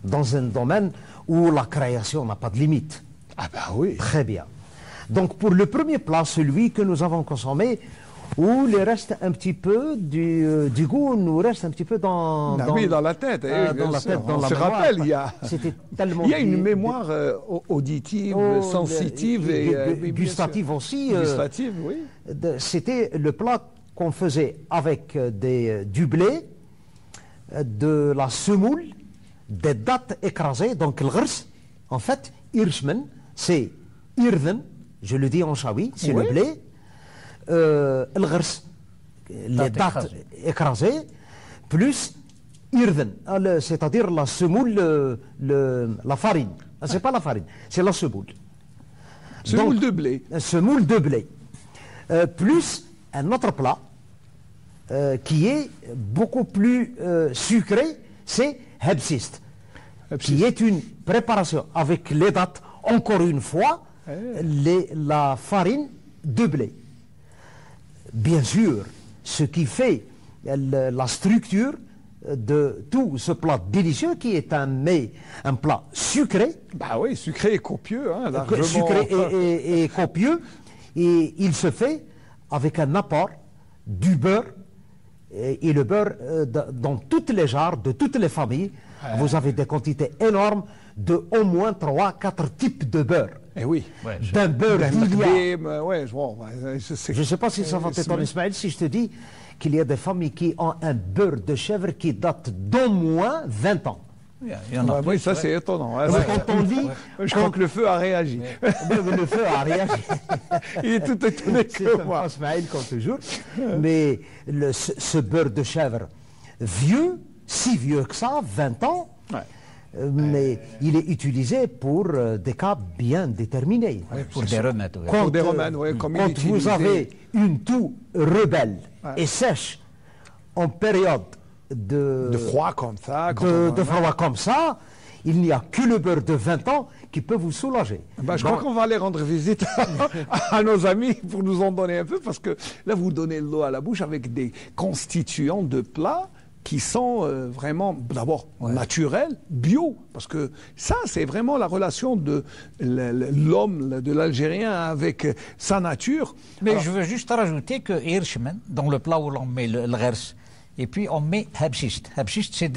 dans un domaine où la création n'a pas de limite. Ah bah oui. Très bien. Donc pour le premier plat, celui que nous avons consommé, où il reste un petit peu du goût, nous reste un petit peu dans Oui, dans la tête. dans la tête, dans On la se mémoire. rappelle, il y a... C'était tellement Il y a une bien- mémoire auditive, Oh, sensitive et oui, bien gustative sûr. aussi. Gustative, oui. C'était le plat qu'on faisait avec du blé, de la semoule, des dattes écrasées, donc le ghrs. En fait, Hirschman, c'est irden, je le dis en chaoui, c'est Oui. le blé, le ghrs, les dattes écrasées, plus irden, c'est-à-dire la semoule, la farine. Ah, c'est pas la farine, c'est la semoule. Semoule Donc, de blé. Semoule de blé. Plus un autre plat qui est beaucoup plus sucré, c'est hebsist, qui est une préparation avec les dattes, encore une fois, la farine de blé. Bien sûr, ce qui fait la structure de tout ce plat délicieux qui est un plat sucré, Bah oui, sucré et copieux, hein, largement. sucré et copieux, et il se fait avec un apport du beurre, et le beurre dans toutes les jarres, de toutes les familles, vous avez des quantités énormes de au moins 3-4 types de beurre. Eh oui. D'un beurre d'Ilia. Ouais, bon, je sais. Je ne sais pas si ça va t'étonner, Ismaël, si je te dis qu'il y a des familles qui ont un beurre de chèvre qui date d'au moins 20 ans. Il y en a Ouais, plus, oui, ça ouais. c'est étonnant. hein, Mais ça- quand on dit... Je crois que le feu a réagi. Le feu a réagi. Il est tout étonné C'est que un moi. Ismaël comme toujours. Mais ce beurre de chèvre vieux, si vieux que ça, 20 ans, Ouais. mais il est utilisé pour des cas bien déterminés. Pour des remèdes. ouais. Pour des remèdes, ouais, comme il quand est vous utilisé. avez une toux rebelle et sèche en période De froid comme ça. quand de on- froid comme ça, il n'y a que le beurre de 20 ans qui peut vous soulager. Bah, je crois qu'on va aller rendre visite à nos amis pour nous en donner un peu, parce que là, vous donnez l'eau à la bouche avec des constituants de plats qui sont vraiment, d'abord, naturels, bio, parce que ça, c'est vraiment la relation de l'homme, de l'Algérien avec sa nature. Mais Alors, je veux juste rajouter que Hirschman, dans le plat où l'on met le ghers, et puis on met hebsist. Hebsist, c'est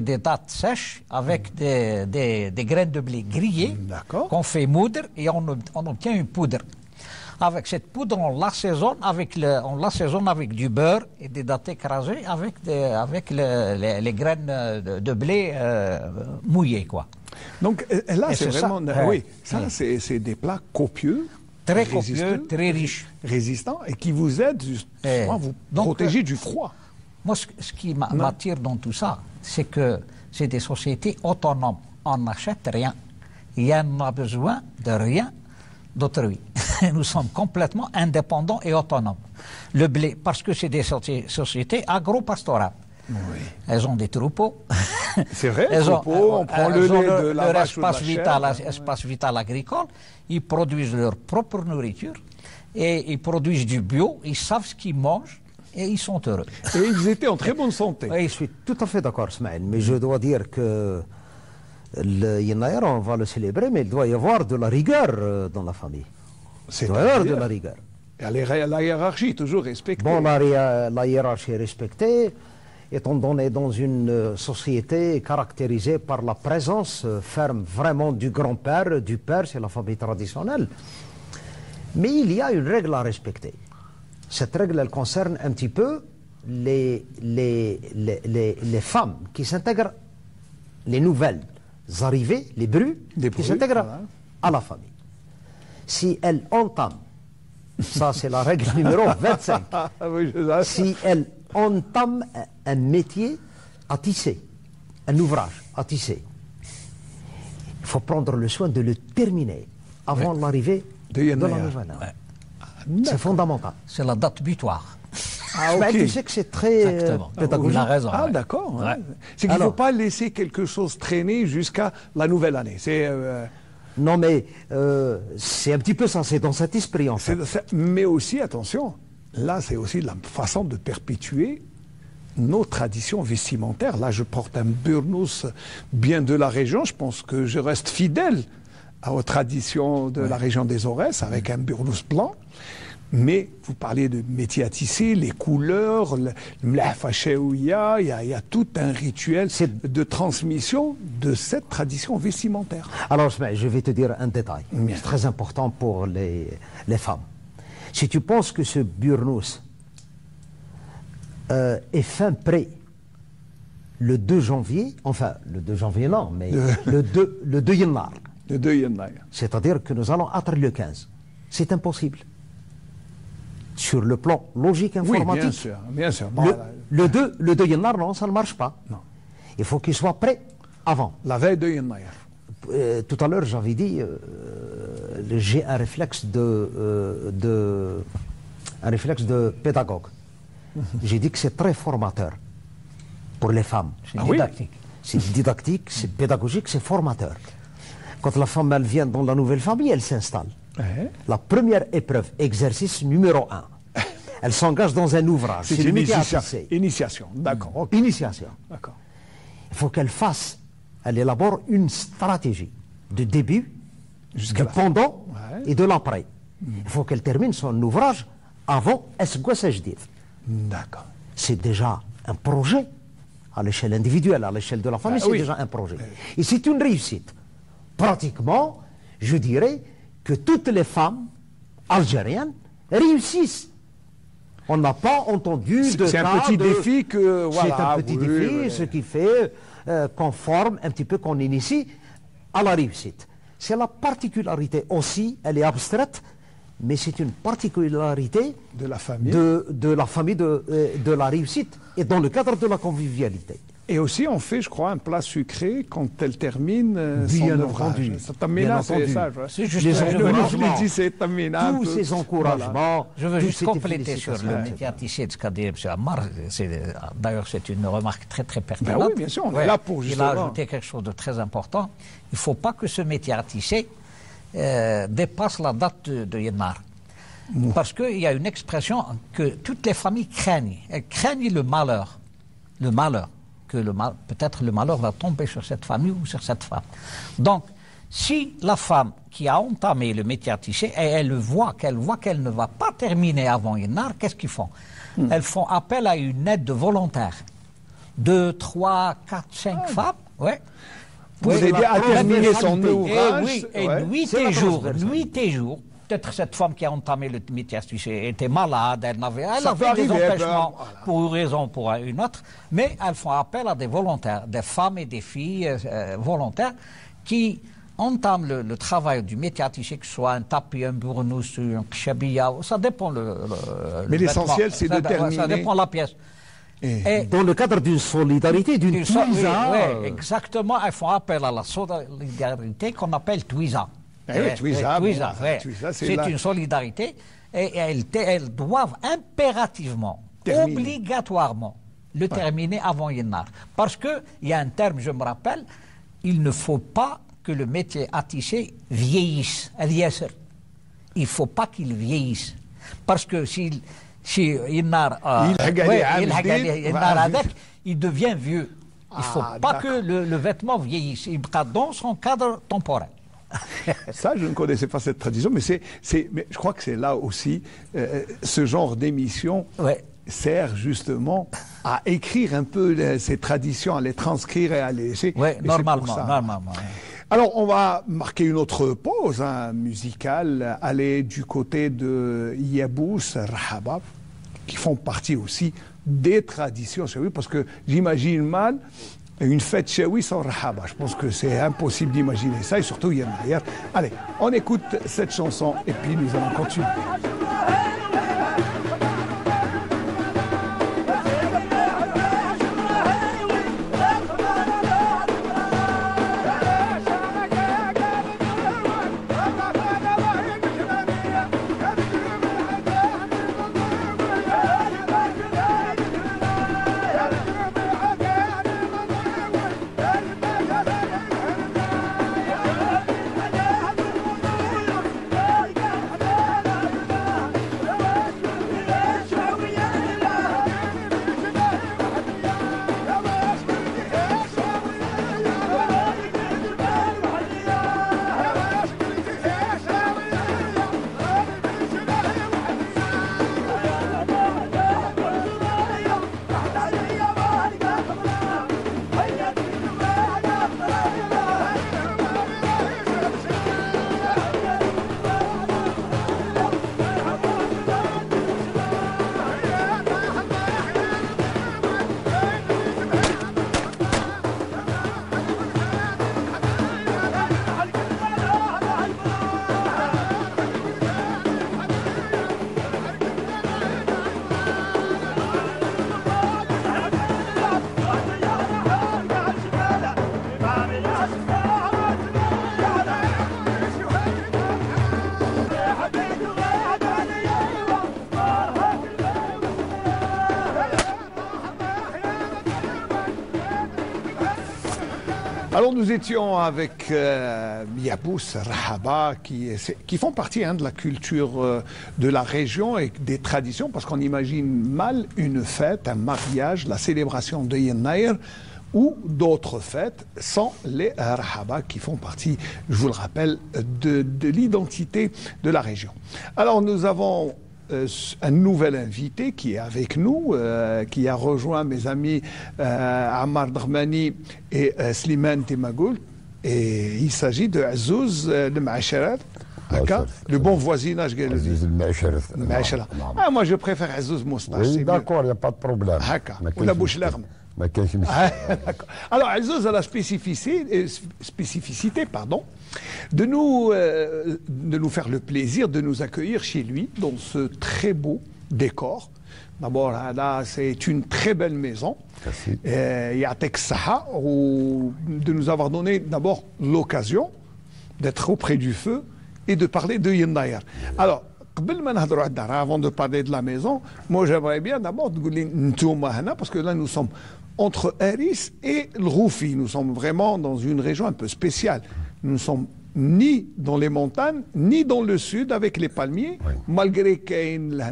des dattes sèches avec des graines de blé grillées D'accord. qu'on fait moudre et on obtient une poudre. Avec cette poudre, on l'assaisonne avec du beurre et des dattes écrasées avec les graines de blé mouillées, quoi. Donc là, Et c'est c'est ça. vraiment... Ouais. Oui, ça, c'est des plats copieux. Très résistants, copieux, très riches. Résistants et qui vous aident justement à vous Donc, protéger du froid. Moi, ce qui m'attire dans tout ça, c'est que c'est des sociétés autonomes. On n'achète rien. Il en a besoin de rien d'autrui. Nous sommes complètement indépendants et autonomes. Le blé, parce que c'est des sociétés agro-pastorales. Oui. Elles ont des troupeaux. C'est vrai, Elles ont, troupeaux, on prend le elles ont lait de la leur vache ou de la espace vital agricole. Ils produisent leur propre nourriture et ils produisent du bio. Ils savent ce qu'ils mangent et ils sont heureux. Et ils étaient en très bonne santé. Oui, je suis tout à fait d'accord, Smaïl, mais je dois dire que le Yennayer, on va le célébrer, mais il doit y avoir de la rigueur dans la famille. Il doit y avoir de la rigueur. Et la hiérarchie, toujours respectée. Bon, la hiérarchie est respectée, étant donné dans une société caractérisée par la présence ferme vraiment du grand-père, du père, c'est la famille traditionnelle. Mais il y a une règle à respecter. Cette règle, elle concerne un petit peu les femmes qui s'intègrent, les nouvelles arrivées, les brus, qui s'intègrent voilà. à la famille. Si elles entament, ça c'est la règle numéro 25, Oui, je sais. si elles entament un métier à tisser, un ouvrage à tisser, il faut prendre le soin de le terminer avant l'arrivée De de la Yennayer. nouvelle année. C'est fondamental. C'est la date butoir. Ah, Ben, ok. tu sais que c'est très Exactement. pédagogique. Il a raison. Ah, ouais. d'accord. Ouais. Ouais. C'est qu'il ne faut Alors- pas laisser quelque chose traîner jusqu'à la nouvelle année. Non, mais c'est un petit peu ça, c'est dans cet esprit en fait. Mais aussi, attention, là, c'est aussi la façon de perpétuer nos traditions vestimentaires. Là, je porte un burnous bien de la région. Je pense que je reste fidèle aux traditions de la région des Aurès avec un burnous blanc. Mais vous parlez de métier à tisser, les couleurs, le mlahfa shaouia, il y a tout un rituel de transmission de cette tradition vestimentaire. Alors, Smaïl, je vais te dire un détail. Bien. C'est très important pour les femmes. Si tu penses que ce burnous est fin prêt le 2 janvier, enfin, le 2 janvier non, mais le 2 Yennar, Le 2 Yennayer. c'est-à-dire que nous allons attendre le 15. C'est impossible. Sur le plan logique Oui, informatique. bien sûr, bien sûr. Bon, Le 2 Yennar, non, ça ne marche pas. Non. Il faut qu'il soit prêt avant. la veille de Yennayer. Tout à l'heure, j'avais dit, j'ai un réflexe de pédagogue. J'ai dit que c'est très formateur pour les femmes. C'est Ah oui. didactique. C'est didactique, c'est pédagogique, c'est formateur. Quand la femme elle vient dans la nouvelle famille, elle s'installe. Ouais. La première épreuve, exercice numéro 1. Elle s'engage dans un ouvrage. C'est le une métier à tisser. initiation. D'accord. ok. Initiation. D'accord. Il faut qu'elle fasse, elle élabore une stratégie de début, Jusqu'à du la fin. pendant Ouais. et de l'après. Il faut qu'elle termine son ouvrage avant Esgwa Sajdid. D'accord. C'est déjà un projet à l'échelle individuelle, à l'échelle de la famille, Ah, c'est oui. déjà un projet. Et c'est une réussite. Pratiquement, je dirais que toutes les femmes algériennes réussissent. On n'a pas entendu de C'est un cas petit de- défi que, voilà, C'est un petit oui, défi, oui. ce qui fait qu'on forme un petit peu, qu'on initie à la réussite. C'est la particularité aussi, elle est abstraite, mais c'est une particularité De la famille. de la famille de la réussite et dans le cadre de la convivialité. Et aussi, on fait, je crois, un plat sucré quand elle termine son Bien ouvrage. entendu. Ça t'amène Bien à- c'est entendu. ça. je vois. C'est juste Les je veux- encouragements. Je l'ai dit, c'est t'amène à Tous tout. ces encouragements. Je veux toutes juste ces compléter sur le félicitations. métier à tisser de ce qu'a dit M. Ammar. D'ailleurs, c'est une remarque très très pertinente. Ben oui, bien sûr, on est là pour Il justement- a ajouté quelque chose de très important. Il ne faut pas que ce métier à tisser dépasse la date de Yennar. Parce qu'il y a une expression que toutes les familles craignent. Elles craignent le malheur. Le malheur. Peut-être le malheur va tomber sur cette famille ou sur cette femme. Donc, si la femme qui a entamé le métier à tisser, et elle voit qu'elle ne va pas terminer avant Yennar, qu'est-ce qu'ils font? Elles font appel à une aide de volontaires. 2, 3, 4, 5 femmes, ouais. Pour Oui, aider la à terminer son transversalité. ouvrage. Et oui, et ouais. nuit c'est et la jour, transversalité. nuit et jour, peut-être cette femme qui a entamé le métier était malade, elle avait des arriver, empêchements voilà. pour une raison ou pour une autre, mais elles font appel à des volontaires, des femmes et des filles volontaires qui entament le travail du métier à tisser, que ce soit un tapis, un bournous, un kchabia, ça dépend Mais l'essentiel, c'est de terminer. Ça dépend de la pièce. Et dans le cadre d'une solidarité, d'une Twiza. Oui, exactement, elles font appel à la solidarité qu'on appelle Twiza. Twiza, c'est une solidarité et elles doivent impérativement, obligatoirement, le terminer avant Yennar. Parce qu'il y a un terme, je me rappelle, il ne faut pas que le métier à tisser vieillisse. Il ne faut pas qu'il vieillisse. Parce que si Yennar il devient vieux. Il ne faut pas que le vêtement vieillisse. Il sera dans son cadre temporel. Ça, je ne connaissais pas cette tradition, mais je crois que c'est là aussi, ce genre d'émission sert justement à écrire un peu ces traditions, à les transcrire et à les laisser. Oui, normalement. Alors, on va marquer une autre pause musicale, aller du côté de Yabous, Rahaba, qui font partie aussi des traditions chez parce que j'imagine mal une fête Chaoui sans Rahaba. Je pense que c'est impossible d'imaginer ça, et surtout Yennayer. Allez, on écoute cette chanson et puis nous allons continuer. Alors nous étions avec Yabous, Rahaba, qui font partie de la culture de la région et des traditions, parce qu'on imagine mal une fête, un mariage, la célébration de Yennayer ou d'autres fêtes sans les Rahaba qui font partie, je vous le rappelle, de l'identité de la région. Alors nous avons un nouvel invité qui est avec nous, qui a rejoint mes amis Ammar Drmani et Slimane Temagoul. Et il s'agit de Azouz de Maasharat, le bon voisinage. Azouz de Maasharat. Moi je préfère Azouz Moustache. Oui, d'accord, il n'y a pas de problème. Ou la bouche larme. Alors, Azouz a la spécificité, de nous faire le plaisir de nous accueillir chez lui dans ce très beau décor. D'abord, là, c'est une très belle maison. Yatek Saha, de nous avoir donné d'abord l'occasion d'être auprès du feu et de parler de Yennayer. Alors, avant de parler de la maison, moi j'aimerais bien d'abord parce que là nous sommes entre Aris et le Roufi. Nous sommes vraiment dans une région un peu spéciale. Nous ne sommes ni dans les montagnes, ni dans le sud avec les palmiers, malgré qu'il y a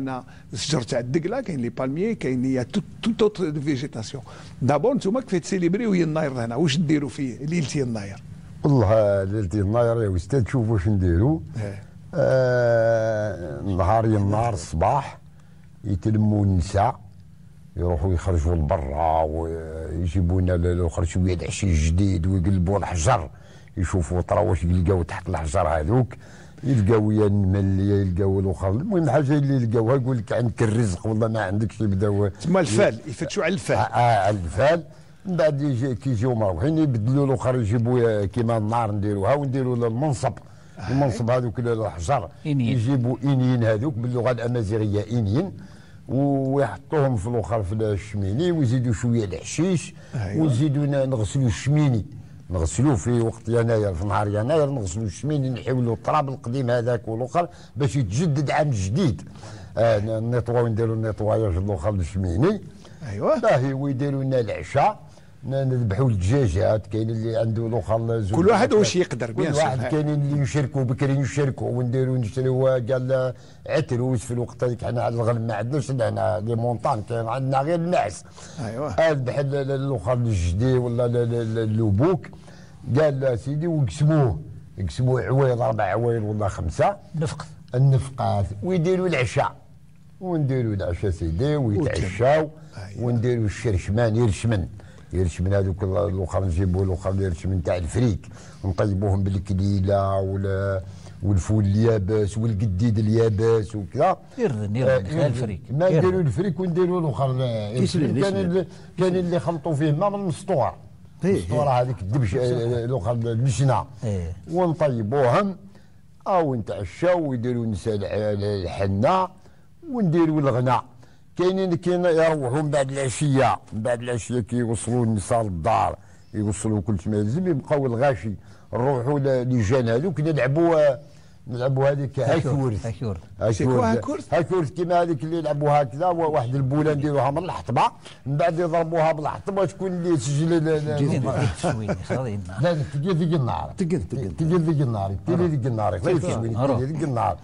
les palmiers, il y a toute autre végétation. D'abord, nous sommes célébrer Yennayer. Où je dirais l'île Yennayer. والله ليلة الناير يا استاذ شوفوا واش نديروا نهار النهار الصباح يتلموا النساء يروحوا يخرجوا لبرا ويجيبوا لنا الاخر شويه العشي الجديد ويقلبوا الحجر يشوفوا ترى واش يلقاو تحت الحجر هذوك يلقاو يا النمل يلقاو الاخر، المهم حاجه اللي يلقاوها يقول لك عندك الرزق والله ما عندكش، يبداو تما الفال يفتشوا على الفال. على الفال. من بعد كيجيو مروحين يبدلوا الاخر، يجيبوا كيما النار نديروها ونديروا المنصب. المنصب هذوك الحجر يجيبوا انين هذوك باللغه الامازيغيه انين، ويحطوهم في الاخر في الشميني، ويزيدوا شويه الحشيش. ويزيدوا نغسلوا الشميني، نغسلوه في وقت يناير، في نهار يناير نغسلوا الشميني، نحيولوا التراب القديم هذاك والاخر باش يتجدد عام جديد. نيطواو نديروا النيطواياج الاخر للشميني. ايوا باهي ويديروا لنا العشاء، نذبحوا الدجاجات. كاين اللي عنده الاخر كل واحد واش يقدر بيان كل واحد. كاينين اللي يشاركوا بكري يشاركوا، ونديروا نشريوا قال عتروس في الوقت هذيك. حنا على الغرب ما عندناش هنا لي مونطان، كاين عندنا غير المعز. ايوا ذبح الاخر الجدي ولا اللوبوك، قال سيدي وقسموه عويض 4 عوايض ولا 5 النفقات، ويديروا العشاء. ونديروا العشاء سيدي ويتعشاو. ونديروا الشرشمان يرشمن هذوك الاخر، نجيبوا الاخر يرشمن تاع الفريك، نطيبوهم بالكليله والفول اليابس والقديد اليابس وكذا. يردن الفريك. ما نديروا الفريك ونديروا الاخر. كان اللي يخلطوا فيه ما من المسطوره. المسطوره هذيك الدبش الاخر البشنه. ونطيبوهم او نتعشاو، ويديروا نساء الحنه، ونديروا الغناء. كاين يروحوا من بعد العشيه كي يوصلوا النساء للدار، يوصلوا كل ما يلزم، يبقاو الغاشي نروحوا لجان هذوك نلعبوا هذيك هاكورث. هاكورث كيما هذيك اللي يلعبوها هكذا، واحد البوله نديروها من الحطبه، من بعد يضربوها بالحطبه، شكون اللي يسجل لا تجي ذيك النار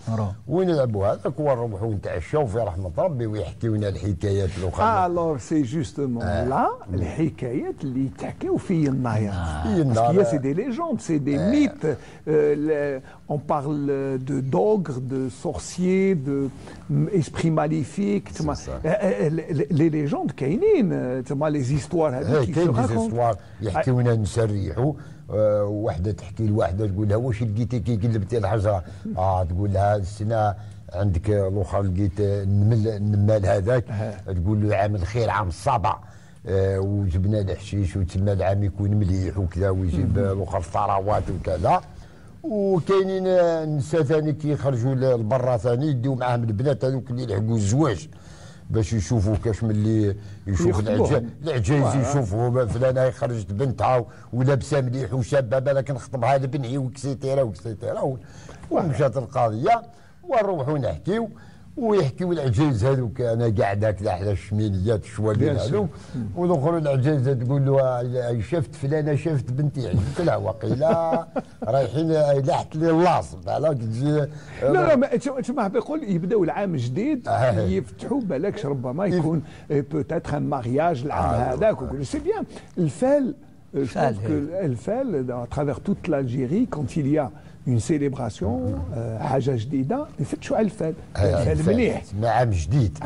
ونلعبوا هذاك ونروحوا نتعشاو في رحمه ربي، ويحكيو لنا الحكايات الاخرى. الوغ سي جوستومون لا الحكايات اللي تحكيو في الناير، باسكو سي دي ليجوند، سي دي ميت. On parle de d'ogres, de sorciers, d'esprits maléfiques. Les légendes كاينين، les histoires هذيك كاين هيستوار يحكيو لنا نسريحوا. وحده تحكي لواحده تقول لها واش لقيتي كي قلبتي الحجره؟ تقول لها السنه عندك الاخر لقيت النمال هذاك، تقول له عام الخير عام الصابع. وجبنا الحشيش وتسمى العام يكون مليح وكذا، ويجيب الاخر ثروات وكذا. وكاينين نساء ثاني كيخرجوا لبرا ثاني يديو معاهم البنات هذوك اللي يلحقوا الزواج، باش يشوفوا كاش من اللي يشوف العجايز، يشوفوا فلانه خرجت بنتها ولابسه مليح وشابه، بالك نخطبها لبنعي وكسيتيرا ومشات القضيه. ونروحوا نحكيو ويحكيو العجايز هذوك. انا قاعد هكذا على الشمينيات الشوالين هذوك، والاخر العجايزه تقول له شفت فلانه شفت بنتي، قلت لها وقيلا رايحين لحت لي اللاصم بالك تجي. لا تسمع بيقول يبداو العام جديد، يفتحوا بالكش ربما يكون بوتيتر ان مارياج العام هذاك. سي بيان الفال. الفال à travers toute l'Algérie, quand il y a une célébration حاجه جديده يفتشوا على الفال. الفال مليح. عام جديد.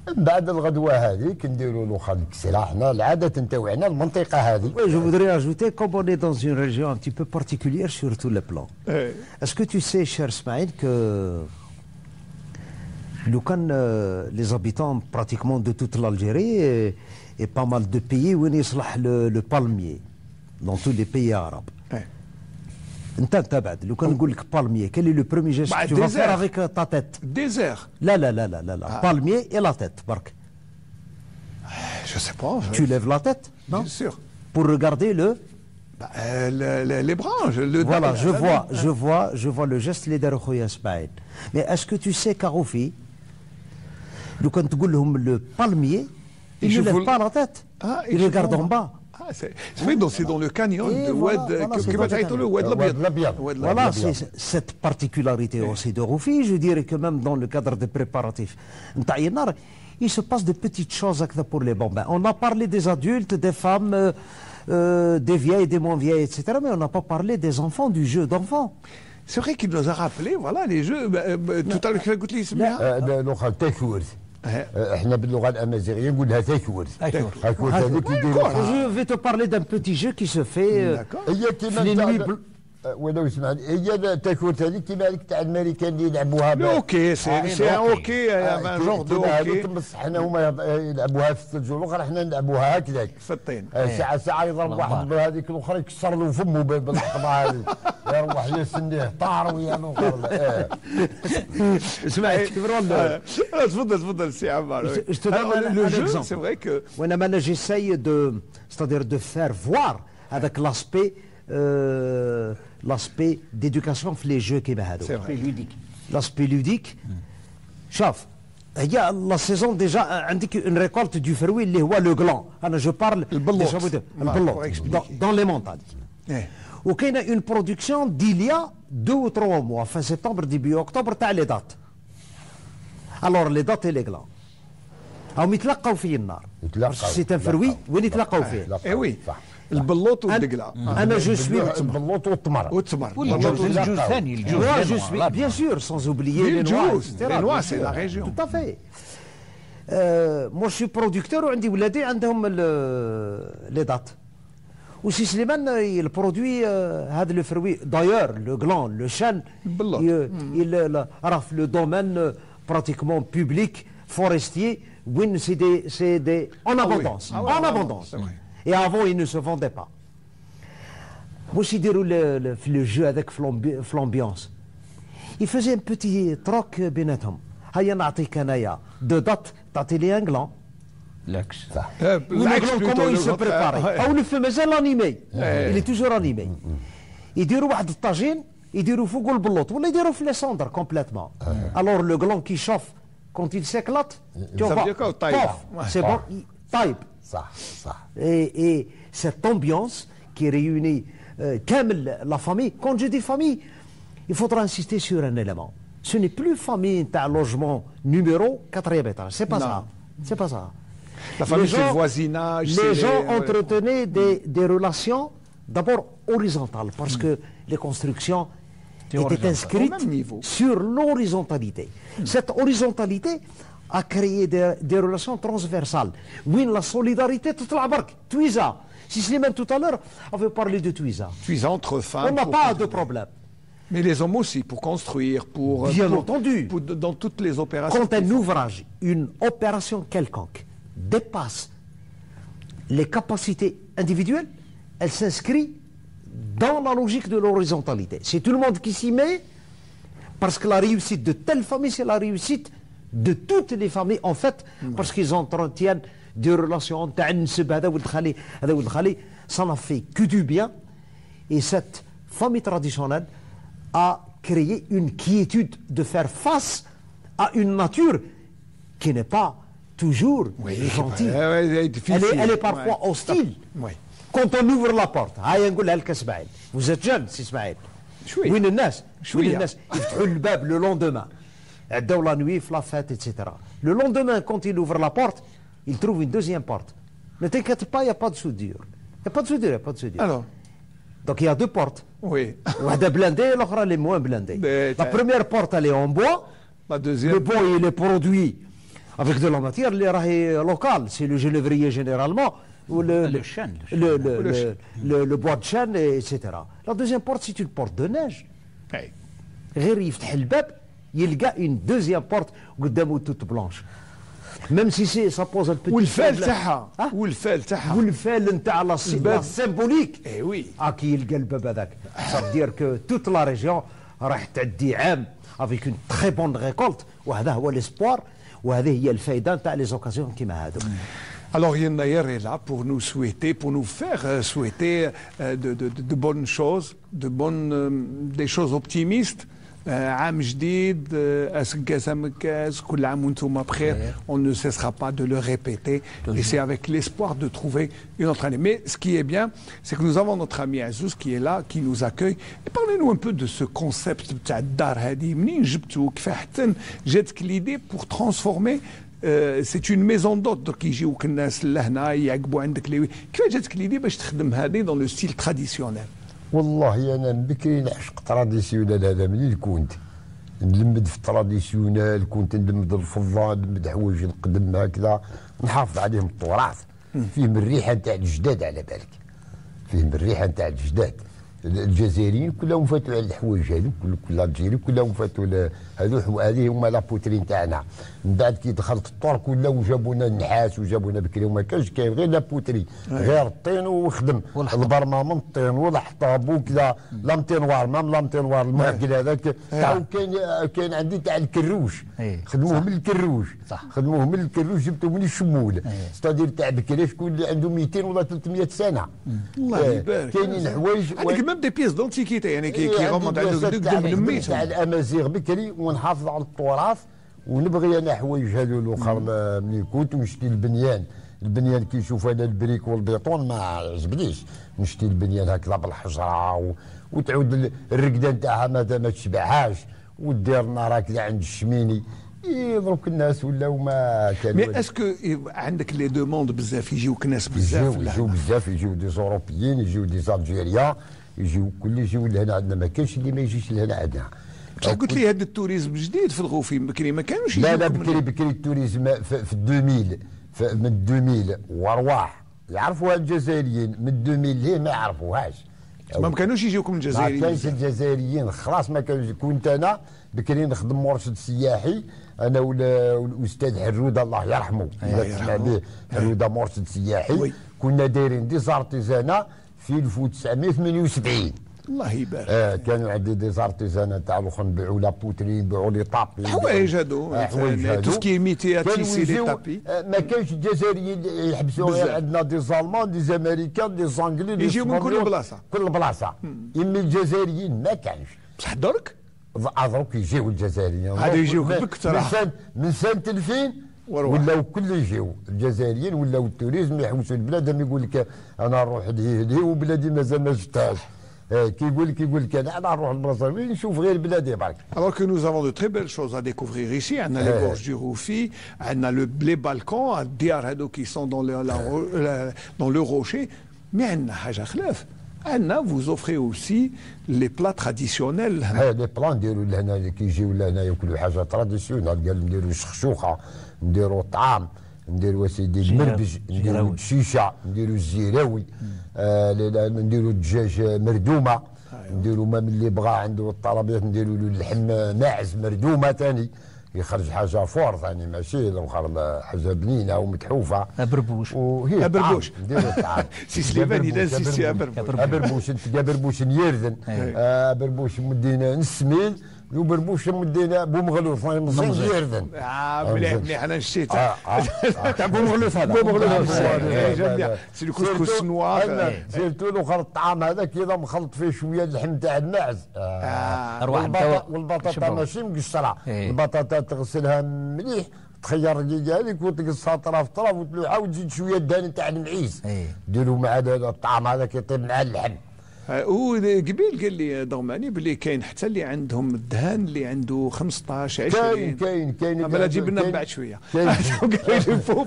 من بعد الغدوه هذه كنديروا الاخر الكسيره. حنا العاده نتاوعنا المنطقه هذه. Je voudrais ajouter, comme on est dans une région un petit peu particulière sur tous les plans. Est-ce que tu sais, cher Ismaël, que les habitants pratiquement de toute l'Algérie et pas mal de pays où il y a le palmier dans tous les pays arabes. انت تبعد لو كان نقول لك بالمية، quel est le premier geste que tu vas faire avec ta tête? Désert. لا palmier et la tête برك. Je sais pas. Tu lèves la tête, non? Bien sûr. Pour regarder les branches. Voilà, je vois le geste اللي دارو خويا اسماعيل. Mais est-ce que tu sais Karoufi, لو كان تقول لهم le palmier, ils ne lèvent pas la tête. Ils regardent en bas. C'est dans le canyon de Oued, le Oued Labiad. Voilà, c'est cette particularité aussi de Roufi. Je dirais que même dans le cadre des préparatifs, il se passe de petites choses pour les bambins. On a parlé des adultes, des femmes, des vieilles, des moins vieilles, etc. Mais on n'a pas parlé des enfants, du jeu d'enfants. C'est vrai qu'il nous a rappelé, voilà, les jeux. Tout à l'heure, tu as écouté l'islam. احنا باللغه الامازيغيه نقولها تاكورث. Je vais te parler d'un petit jeu qui se fait في ولو سمعني هي تاكورت هذيك كيما هذيك تاع الامريكان اللي يلعبوها اوكي سي اوكي ان جور دو اوكي بصح حنا هما يلعبوها في الثلج والاخرى حنا نلعبوها هكذاك في الطين ساعه يضرب واحد هذيك الاخرى يكسر له فمه بالحطبه هذه يروح يسنيه طار ويا الاخر اسمع تفضل سي عمار لو جو سي فري كو وانا انا جيساي دو ستادير دو فير فوار هذاك l'aspect d'éducation في لي جو كيما هذو l'aspect ludique شوف هي لا سيزون ديجا عندك اون ريكولت دو فروي اللي هو لو غلان انا جو بارل البلوط دون لي مونتالي وكاينه اون برودكسيون ديليا 2 و 3 موا fin سبتمبر ديبي اكتوبر تاع لي دات الور لي دات لي غلان راهم يتلقاو في النار سي ان فروي وين يتلقاو فيه اي وي البلوط والدقله انا جو سوي البلوط والتمر الجوز ثاني الجوز بيان سور سانز اوبليي لي نوا سي لا ريجيون تو افي مو شي برودكتور وعندي ولادي عندهم لي دات وسي سليمان البرودوي هذا لو فروي دايور لو غلان لو شان راه في لو دومين براتيكمون بوبليك فورestier وين سي دي en abondance et avant ils ne se vendaient pas واش يديروا في لو جو هذاك في لومبيونس يفازي ان بوتي تروك بيناتهم هيا نعطيك انايا 2 دات تعطي لي ان غلان لاكس صح كومون يسو بريباري او لو في مازال انيمي اللي توجور انيمي يديروا واحد الطاجين يديروا فوق البلوط ولا يديروا في لي سوندر كومبليتمون الور لو غلان كي شوف كونت il s'éclate tu vois c'est bon طيب صح et cette ambiance qui réunit كامل la famille quand je dis famille il faudra insister sur un élément ce n'est plus famille تاع logement numéro 4e étage c'est pas ça la famille c'est le voisinage les gens entretenaient des relations d'abord horizontales parce que les constructions étaient inscrites sur l'horizontalité. Cette horizontalité a créé des relations transversales. Oui, la solidarité, toute la barque. Twiza. Si Slimane tout à l'heure avait parlé de Twiza. Twiza entre femmes. On n'a pas de problème. Mais les hommes aussi, pour construire, Bien entendu. Dans toutes les opérations. Quand un ouvrage, une opération quelconque, dépasse les capacités individuelles, elle s'inscrit dans la logique de l'horizontalité. C'est tout le monde qui s'y met, parce que la réussite de telle famille, c'est la réussite de toutes les familles, en fait, parce qu'ils entretiennent des relations, ça n'a fait que du bien, et cette famille traditionnelle a créé une quiétude de faire face à une nature qui n'est pas toujours gentille. Elle est parfois hostile. Quand on ouvre la porte هاي نقولها لك اسماعيل vous êtes jeune سي اسماعيل وين الناس يفتحوا الباب لو لوندومان عداو لا نوي في لا فات ايتترا لو لوندومان كونت il ouvre la porte il trouve une deuxième porte ne t'inquiète pas il y a pas de soudure alors donc il y a 2 portes واحده blindée l'autre elle est moins blindée la première porte elle est en bois la deuxième le bois il est produit avec de la matière اللي راهي لوكال c'est le genévrier généralement ou le bois de chêne, etc. La deuxième porte, c'est une porte de neige. غير يفتح الباب يلقى une deuxième porte قدامه toute blanche. Même si ça pose un petit والفال تاعها والفال نتاع لا سيمبوليك. اي وي كي يلقى الباب هذاك. Ça veut dire que toute la région راح تعدي عام avec une très bonne récolte وهذا هو l'espoir وهذه هي الفائده نتاع les occasions كيما هذو. Alors Yennayer est là pour nous souhaiter, pour nous faire souhaiter de bonnes choses, des choses optimistes. عام جديد أسكاز أمكاز كل عام وانتم بخير. On ne cessera pas de le répéter et c'est avec l'espoir de trouver une autre année. Mais ce qui est bien, c'est que nous avons notre ami Azouz qui est là, qui nous accueille. Et parlez-nous un peu de ce concept تاع الدار هذه منين جبتو كيف حتى جاتك l'idée pour transformer c'est une maison d'hôtes qui يجيوك الناس لهنا يعقبوا عندك لي كيف جاتك ليدي باش تخدم هذه dans le style traditionnel والله انا من بكري نعشق تراديسيونال هذا منين كنت نلمد في التراديسيونال كنت نلمد الفضه نلمد حوايج القدم هكذا نحافظ عليهم التراث فيهم الريحه نتاع الجداد على بالك فيهم الريحه نتاع الجداد الجزائريين كلهم فاتوا على الحوايج هذو، كل الجزائري كلهم فاتوا هذو، هذه هما لابوترين تاعنا. من بعد كي دخلت الترك ولاو جابوا لنا النحاس وجابوا لنا بكري، وما كانش كاين غير لابوتري، غير الطين وخدم البرمه الطين والحطاب وكذا، لامتينوار مام لامتينوار المعقل هذاك. كاين عندي تاع الكروش، خدموه من الكروش، خدموه من الكروش، جبتوه من الشمول، ستادير تاع بكري شكون اللي عنده 200 ولا 300 سنه. الله يبارك. كاينين حوايج هذيك ميم دي بيس دونتيكيتي، يعني كي غومونت عندك تاع الامازيغ بكري، ونحافظ على التراث. ونبغي انا حوايج هذو الاخر ملي كنت نشتي البنيان كي نشوف انا البريك والبيطون ما عجبنيش، نشتي البنيان هكذا بالحجره وتعود الرقده نتاعها ما تشبعهاش، ودير النار هكذا عند الشميني. دروك الناس ولاو ما كانوا. مي اسكو عندك لي دوموند بزاف، يجيوك ناس بزاف؟ يجيو بزاف، يجيو دي زوروبيين، يجيو دي زالجيريا، يجيو كل يجيو لهنا عندنا، ما كاينش اللي ما يجيش لهنا عندنا. بصح قلت لي هذا التوريزم جديد في الغوفي، بكري ما كانوش لا بكري التوريزم في 2000 من 2000 وارواح يعرفوها الجزائريين، من 2000 ليه ما يعرفوهاش. ما كانوش يجيوكم الجزائريين؟ ما كانش الجزائريين خلاص، ما كانش. كنت انا بكري نخدم مرشد سياحي، انا والاستاذ حروده الله يرحمه، تسمع به حروده مرشد سياحي. كنا دايرين دي زارتيزانا في 1978. الله يبارك. كانوا عندي دي زارتيزانا تاع الاخر نبيعوا لا بوتري، نبيعوا لي طابي، حوايج هادو توسكي ميتي تيسي لي طابي. ما كانش الجزائريين يحبسوا غير عندنا دي زالمان، دي زامريكان، دي زانجلي، يجيو من كل بلاصه، كل بلاصه. اما الجزائريين ما كانش. بصح درك دروك يجيو الجزائريين، هذا يجيو بكثره من سنه 2000 ولاو كل يجيو الجزائريين، ولاو التوريزم يحوسوا البلاد. يقول لك انا نروح لهيه وبلادي مازال ما شفتهاش. كيقول لك انا نروح لبرازيل نشوف غير بلادي برك. Alors que nous avons de très belles choses à découvrir ici. On a les gorges du Roufi, on a les Balkans, الديار هادو qui sont dans le rocher. Mais عندنا حاجه خلاف. عندنا vous offrez aussi les plats traditionnels. لي بلان نديروا لهنا كي يجيو لهنا ياكلوا حاجه تراديسيونال، قال نديروا الشخشوخه، نديروا الطعام، نديروا سيدي المربج، نديروا الشيشه، نديروا الزيراوي، نديروا الدجاج مردومه، نديروا ما من اللي بغى عنده الطلبيات نديروا له اللحم ماعز مردومه ثاني، يخرج حاجه فور ثاني، ماشي الاخر حاجه بنينه ومتحوفه. بربوش وهي بربوش نديروا الطعام. سي سليمان اذا سي بربوش، انت بربوش نيردن، بربوش مدينا نسمين، وبربوش مدينا بومغلوف يردن. مليح انا نشيت تاع بومغلوف. هذا بومغلوف سي الكسكس نوار. سيرتو الاخر الطعام هذاك اذا مخلط فيه شويه اللحم تاع الماعز، والبطاطا ماشي مقشره، البطاطا تغسلها مليح، تخير الرقيقه هذيك وتقصها طرف طرف وتلوحها، وتزيد شويه دهن تاع المعيز، ديروا مع الطعام هذاك يطيب مع اللحم. وقبيل قال لي ضرماني باللي كاين حتى اللي عندهم الدهان اللي عنده 15 20. كاين اما جيب لنا بعد شويه.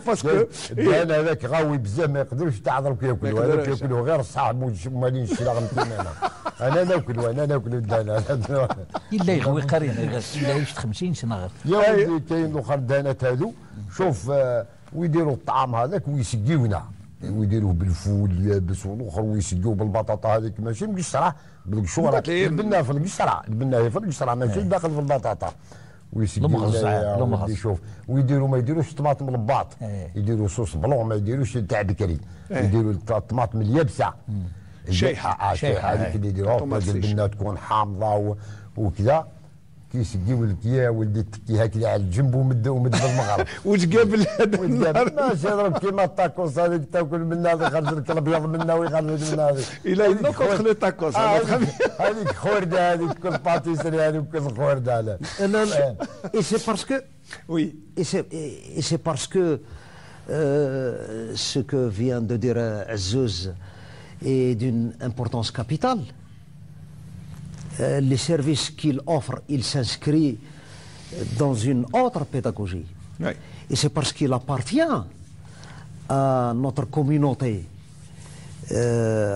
باسكو الدهان هذاك غاوي بزاف ما يقدروش تاع درك ياكلوا، هذاك ياكلوا غير الصحاب ومالين الشلاغ نتاعنا. انا ناكل الدهان هذا. الا يغوي قرين، الا عشت 50 سنه غير. يا ولدي كاين الاخر الدهانات هذو، شوف ويديروا الطعام هذاك ويسقيونا، ويديروه بالفول يابس، والاخر ويسقيوه بالبطاطا هذيك ماشي مقشره، بالقشوره البنه في القشره، البنه هي في القشره ماشي داخل في البطاطا، ويسقيوه يشوف. ويديروا ما يديروش طماطم لباط، يديروا صوص بلون، ما يديروش تاع بكري، يديروا الطماطم اليابسه شيحه هذيك اللي يديروها، البنه تكون حامضه وكذا. كيسقيو لك يا ولدي تكي هكذا على الجنب ومد بالمغرب وتقابل هذا النهار ماشي يضرب كيما الطاكوس هذيك تاكل منها، يخرج لك الابيض منها ويخرج منها هذيك. الى ناكل لي طاكوس هذيك خورده، هذيك كل باتيسري هذيك كل خورده. لا et c'est parce que oui et c'est parce que ce que vient de dire Azzouz est d'une importance capitale. Les services qu'il offre, il s'inscrit dans une autre pédagogie. Oui. Et c'est parce qu'il appartient à notre communauté,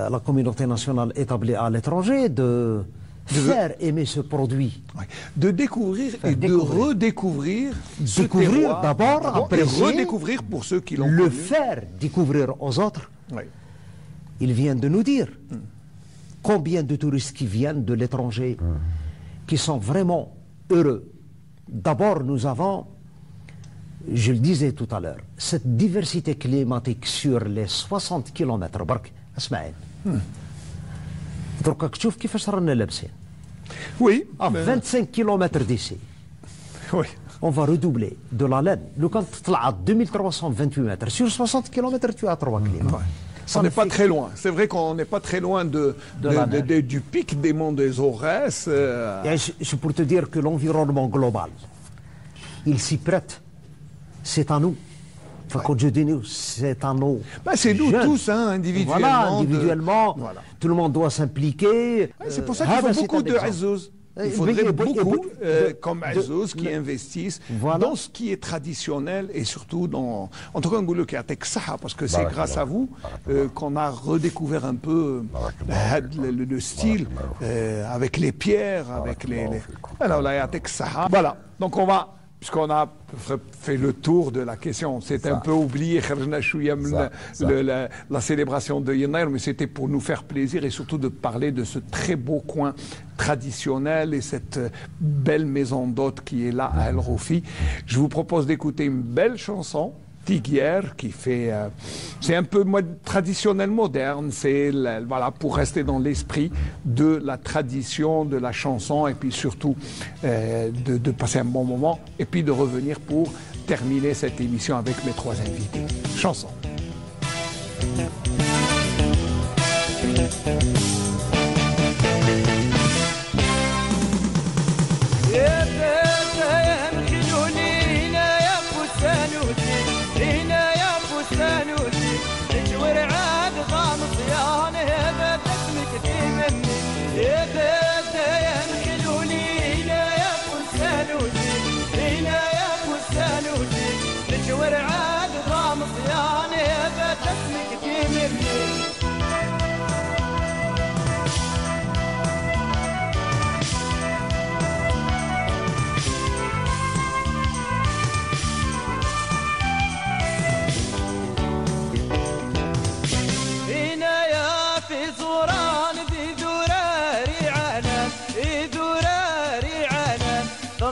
à la communauté nationale établie à l'étranger, de faire aimer ce produit. Oui. De découvrir et de redécouvrir ce Découvrir terroir, d'abord, apprécier, redécouvrir pour ceux qui l'ont le connu. faire découvrir aux autres. Oui. Il vient de nous dire combien de touristes qui viennent de l'étranger, qui sont vraiment heureux. D'abord, nous avons, je le disais tout à l'heure, cette diversité climatique sur les 60 km. برك اسمعين. درك تشوف كيفاش رانا لابسين. Oui. À 25 km d'ici. Oui. On va redoubler de la laine. Le quand tu as 2328 mètres, sur 60 km, tu as 3 climats. On n'est pas très loin. C'est vrai qu'on n'est pas très loin du pic des monts des Aurès. C'est pour te dire que l'environnement global, il s'y prête. C'est à nous. Enfin, quand je dis nous, c'est à nous. Ben, c'est nous tous, hein, individuellement. Voilà, individuellement. Voilà. Tout le monde doit s'impliquer. C'est pour ça qu'il faut beaucoup de Azouz. Il faudrait beaucoup, comme Azouz, qui investissent dans ce qui est traditionnel et surtout dans... En tout cas, Ngoulou qui a Texaha, parce que c'est grâce à vous qu'on a redécouvert un peu le style avec les pierres, avec les... Alors là, il y a Texaha. Voilà, donc on va... Puisqu'on a fait le tour de la question, c'est un peu oublié la célébration de Yennayer, mais c'était pour nous faire plaisir et surtout de parler de ce très beau coin traditionnel et cette belle maison d'hôte qui est là à El Rofi. Je vous propose d'écouter une belle chanson, Tiguier, qui fait... c'est un peu traditionnel moderne, c'est voilà, pour rester dans l'esprit de la tradition, de la chanson, et puis surtout de passer un bon moment, et puis de revenir pour terminer cette émission avec mes 3 invités. Chanson.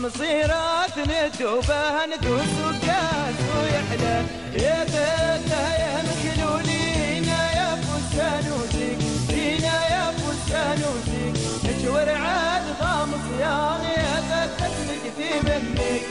مصيرات ندوبه ندوس وكاس ويحلى يا بيتنا يا مكلولينا يا فستانوسك فينا يا فستانوسك مشوار عاد ضام صيام يا بيتك في منك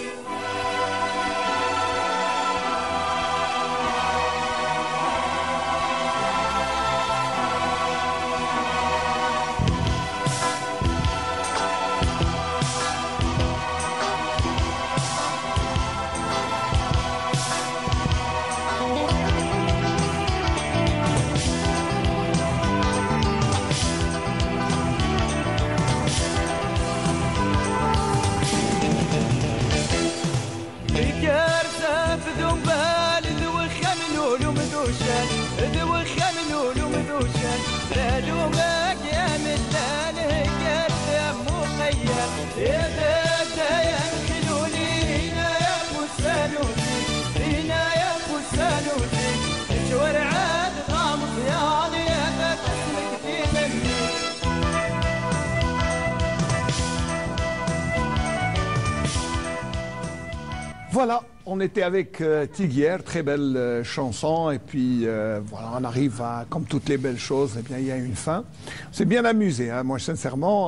Voilà, on était avec Tiguier, très belle chanson, et puis voilà, on arrive à, comme toutes les belles choses, eh bien, il y a une fin. On s'est bien amusé, hein. Moi sincèrement,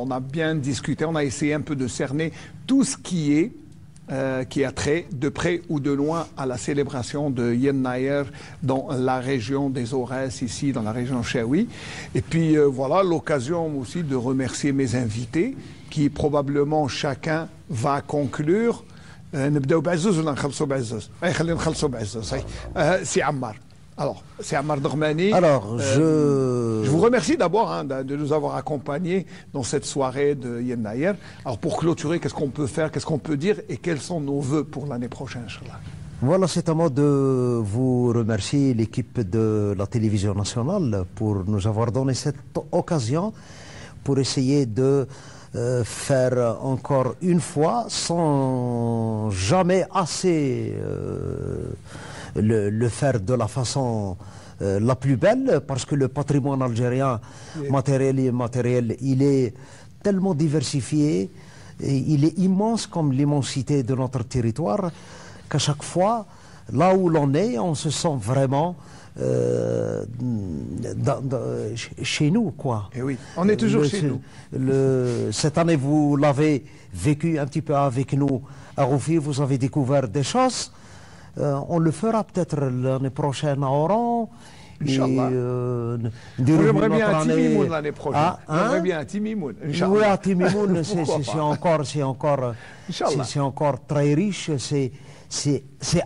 on a bien discuté, on a essayé un peu de cerner tout ce qui a trait de près ou de loin à la célébration de Yennayer dans la région des Aurès, ici dans la région Chaoui. Et puis voilà, l'occasion aussi de remercier mes invités, qui probablement chacun va conclure. نبداو بعزوز ولا نخلصوا بعزوز؟ خلينا نخلصوا بعزوز. سي عمار. Alors, c'est Ammar Dormani. Alors, je vous remercie d'abord de nous avoir accompagnés dans cette soirée de Yennayer. Alors, pour clôturer, qu'est-ce qu'on peut faire, qu'est-ce qu'on peut dire et quels sont nos vœux pour l'année prochaine, Inch'Allah? Voilà, c'est à moi de vous remercier, l'équipe de la télévision nationale, pour nous avoir donné cette occasion pour essayer de faire encore une fois, sans jamais assez le faire de la façon la plus belle, parce que le patrimoine algérien, matériel et immatériel, il est tellement diversifié, et il est immense comme l'immensité de notre territoire, qu'à chaque fois, là où l'on est, on se sent vraiment chez nous, quoi. Et oui, on est toujours chez nous. Cette année, vous l'avez vécu un petit peu avec nous à Roufi, vous avez découvert des choses. On le fera peut-être l'année prochaine à Oran. Inch'Allah. J'aimerais bien à Timimoun l'année prochaine. J'aimerais bien à Timimoun. Oui, à Timimoun, c'est encore très riche. C'est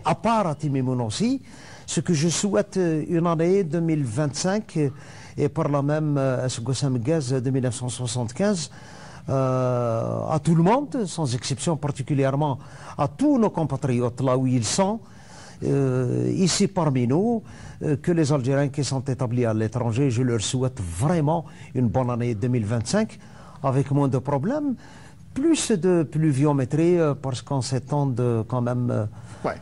à part à Timimoun aussi. Ce que je souhaite une année 2025 et par la même Gossam Gaz de 1975 à tout le monde, sans exception particulièrement à tous nos compatriotes là où ils sont, ici parmi nous, que les Algériens qui sont établis à l'étranger, je leur souhaite vraiment une bonne année 2025 avec moins de problèmes, plus de pluviométrie parce qu'on s'étend quand même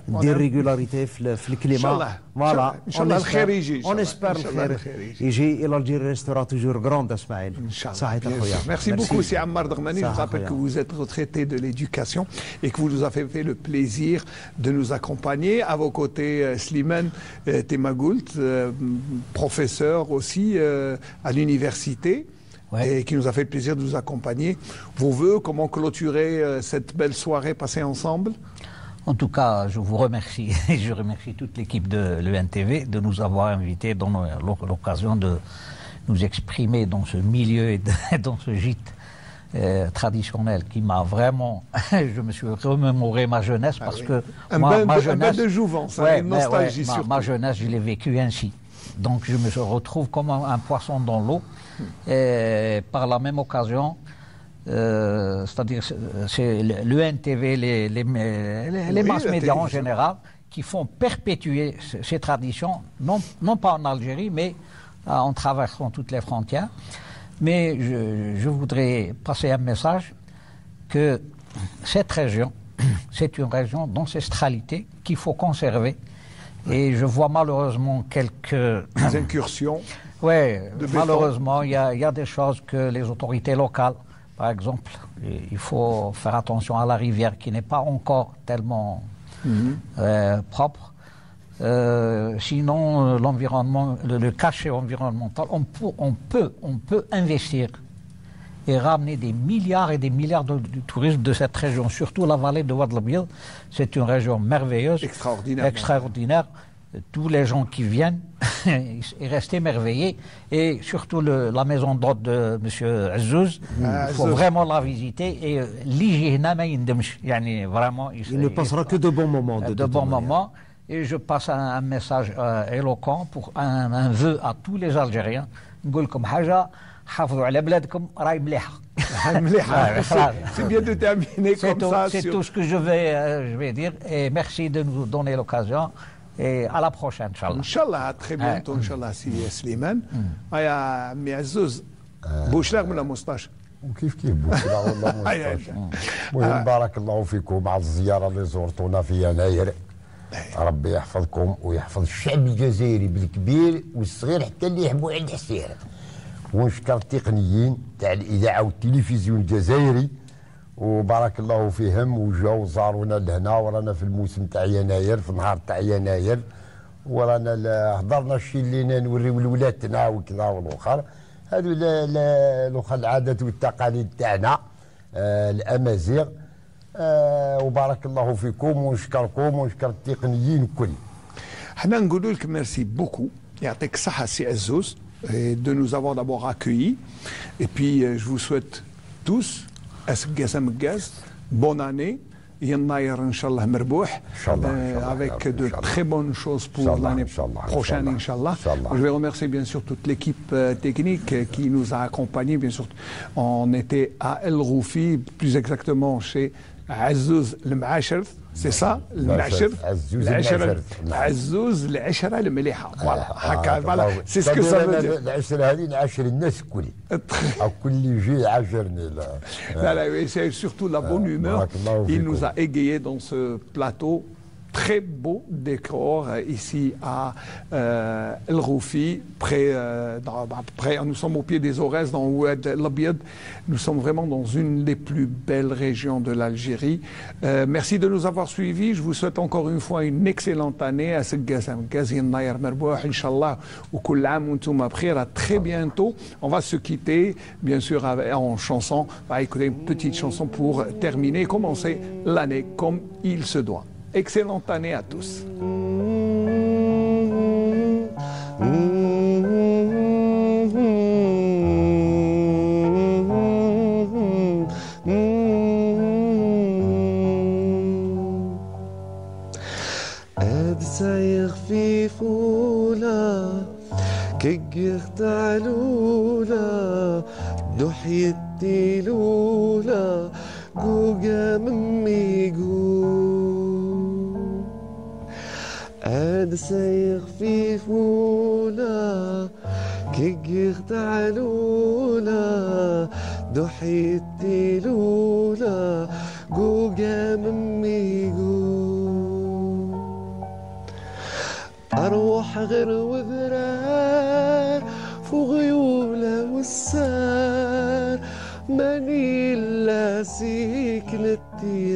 d'irrégularités dans le climat. Voilà, on espère le Khairiji et l'Algérie restera toujours grande, Ismaël. Merci beaucoup, c'est Ammar Darmani. Je rappelle que vous êtes retraité de l'éducation et que vous nous avez fait le plaisir de nous accompagner. À vos côtés, Slimane Temagoult, professeur aussi à l'université. Et qui nous a fait le plaisir de nous accompagner. Vos voeux, comment clôturer cette belle soirée passée ensemble? En tout cas, je vous remercie. Je remercie toute l'équipe de l'ENTV de nous avoir invités dans l'occasion de nous exprimer dans ce milieu et dans ce gîte traditionnel qui m'a vraiment... Je me suis remémoré ma jeunesse parce que... ma jeunesse de jouvence, une nostalgie surtout. Ma jeunesse, je l'ai vécue ainsi. Donc je me retrouve comme un poisson dans l'eau. Et par la même occasion, c'est-à-dire c'est l'ENTV, les masses médias en général, qui font perpétuer ces traditions, non pas en Algérie, mais en traversant toutes les frontières. Mais je voudrais passer un message que cette région, c'est une région d'ancestralité qu'il faut conserver. Et je vois malheureusement quelques incursions. Oui, malheureusement, il y a des choses que les autorités locales, par exemple, il faut faire attention à la rivière qui n'est pas encore tellement propre. Sinon, l'environnement, le cachet environnemental, on peut investir et ramener des milliards et des milliards de touristes de cette région, surtout la vallée de Ouad El-Abiad. C'est une région merveilleuse, extraordinaire. Tous les gens qui viennent ils restent émerveillés, et surtout la maison d'hôte de M. Azzouz, il faut vraiment la visiter, et vraiment il ne passera que de bons moments. De bons moments. Et je passe un message éloquent pour un vœu à tous les Algériens. C'est bien de terminer comme ça. C'est tout ce que je vais dire, et merci de nous donner l'occasion. Et à la prochaine, Inch'Allah. Inch'Allah, à très bientôt, Inch'Allah, si Slimane. يا عمي عزوز بوشلاغ ولا مستاش؟ وكيف بوشلاغ ولا مستاش؟ المهم بارك الله فيكم على الزيارة اللي زرتونا في يناير. ربي يحفظكم ويحفظ الشعب الجزائري بالكبير والصغير حتى اللي يحبوا عند حسين. ونشكر التقنيين تاع الإذاعة والتلفزيون الجزائري وبارك الله فيهم وجاو زارونا لهنا ورانا في الموسم تاع يناير في النهار تاع يناير ورانا هضرنا الشيء اللي نوريو لولادنا وكذا والاخر هذو الاخر العادات والتقاليد تاعنا الامازيغ وبارك الله فيكم ونشكركم ونشكر التقنيين الكل. حنا نقولوا لك ميرسي بوكو يعطيك الصحة سي عزوز de nous avoir d'abord accueillis et puis je vous souhaite tous bonne année, Yannaïr, Inch'Allah, Merbouh, avec de très bonnes choses pour l'année prochaine, Inch'Allah. Je vais remercier bien sûr toute l'équipe technique qui nous a accompagnés. Bien sûr, on était à El Roufi, plus exactement chez Azzouz El-Ma'ashref. C'est ça, عزوز العشرة المليحة. Voilà, c'est ce que ça veut dire. العشرة هذه نعشر الناس كل يجي يعشرني. C'est surtout la bonne humeur. Il nous a égayés dans ce plateau très beau décor ici à El Roufi, nous sommes au pied des Aurès, dans Oued Labiad. Nous sommes vraiment dans une des plus belles régions de l'Algérie. Merci de nous avoir suivis. Je vous souhaite encore une fois une excellente année. À très bientôt. On va se quitter, bien sûr, en chanson. On va écouter une petite chanson pour terminer et commencer l'année comme il se doit. Excellente année à tous. كيغتا لولا دحيتي لولا جوجا مميجو عاد سايغ في فولا كيغتا لولا دحيتي لولا جوجا مميجو أروح غير وذرار فوق غيوله والسار ماني إلا سيكن التيران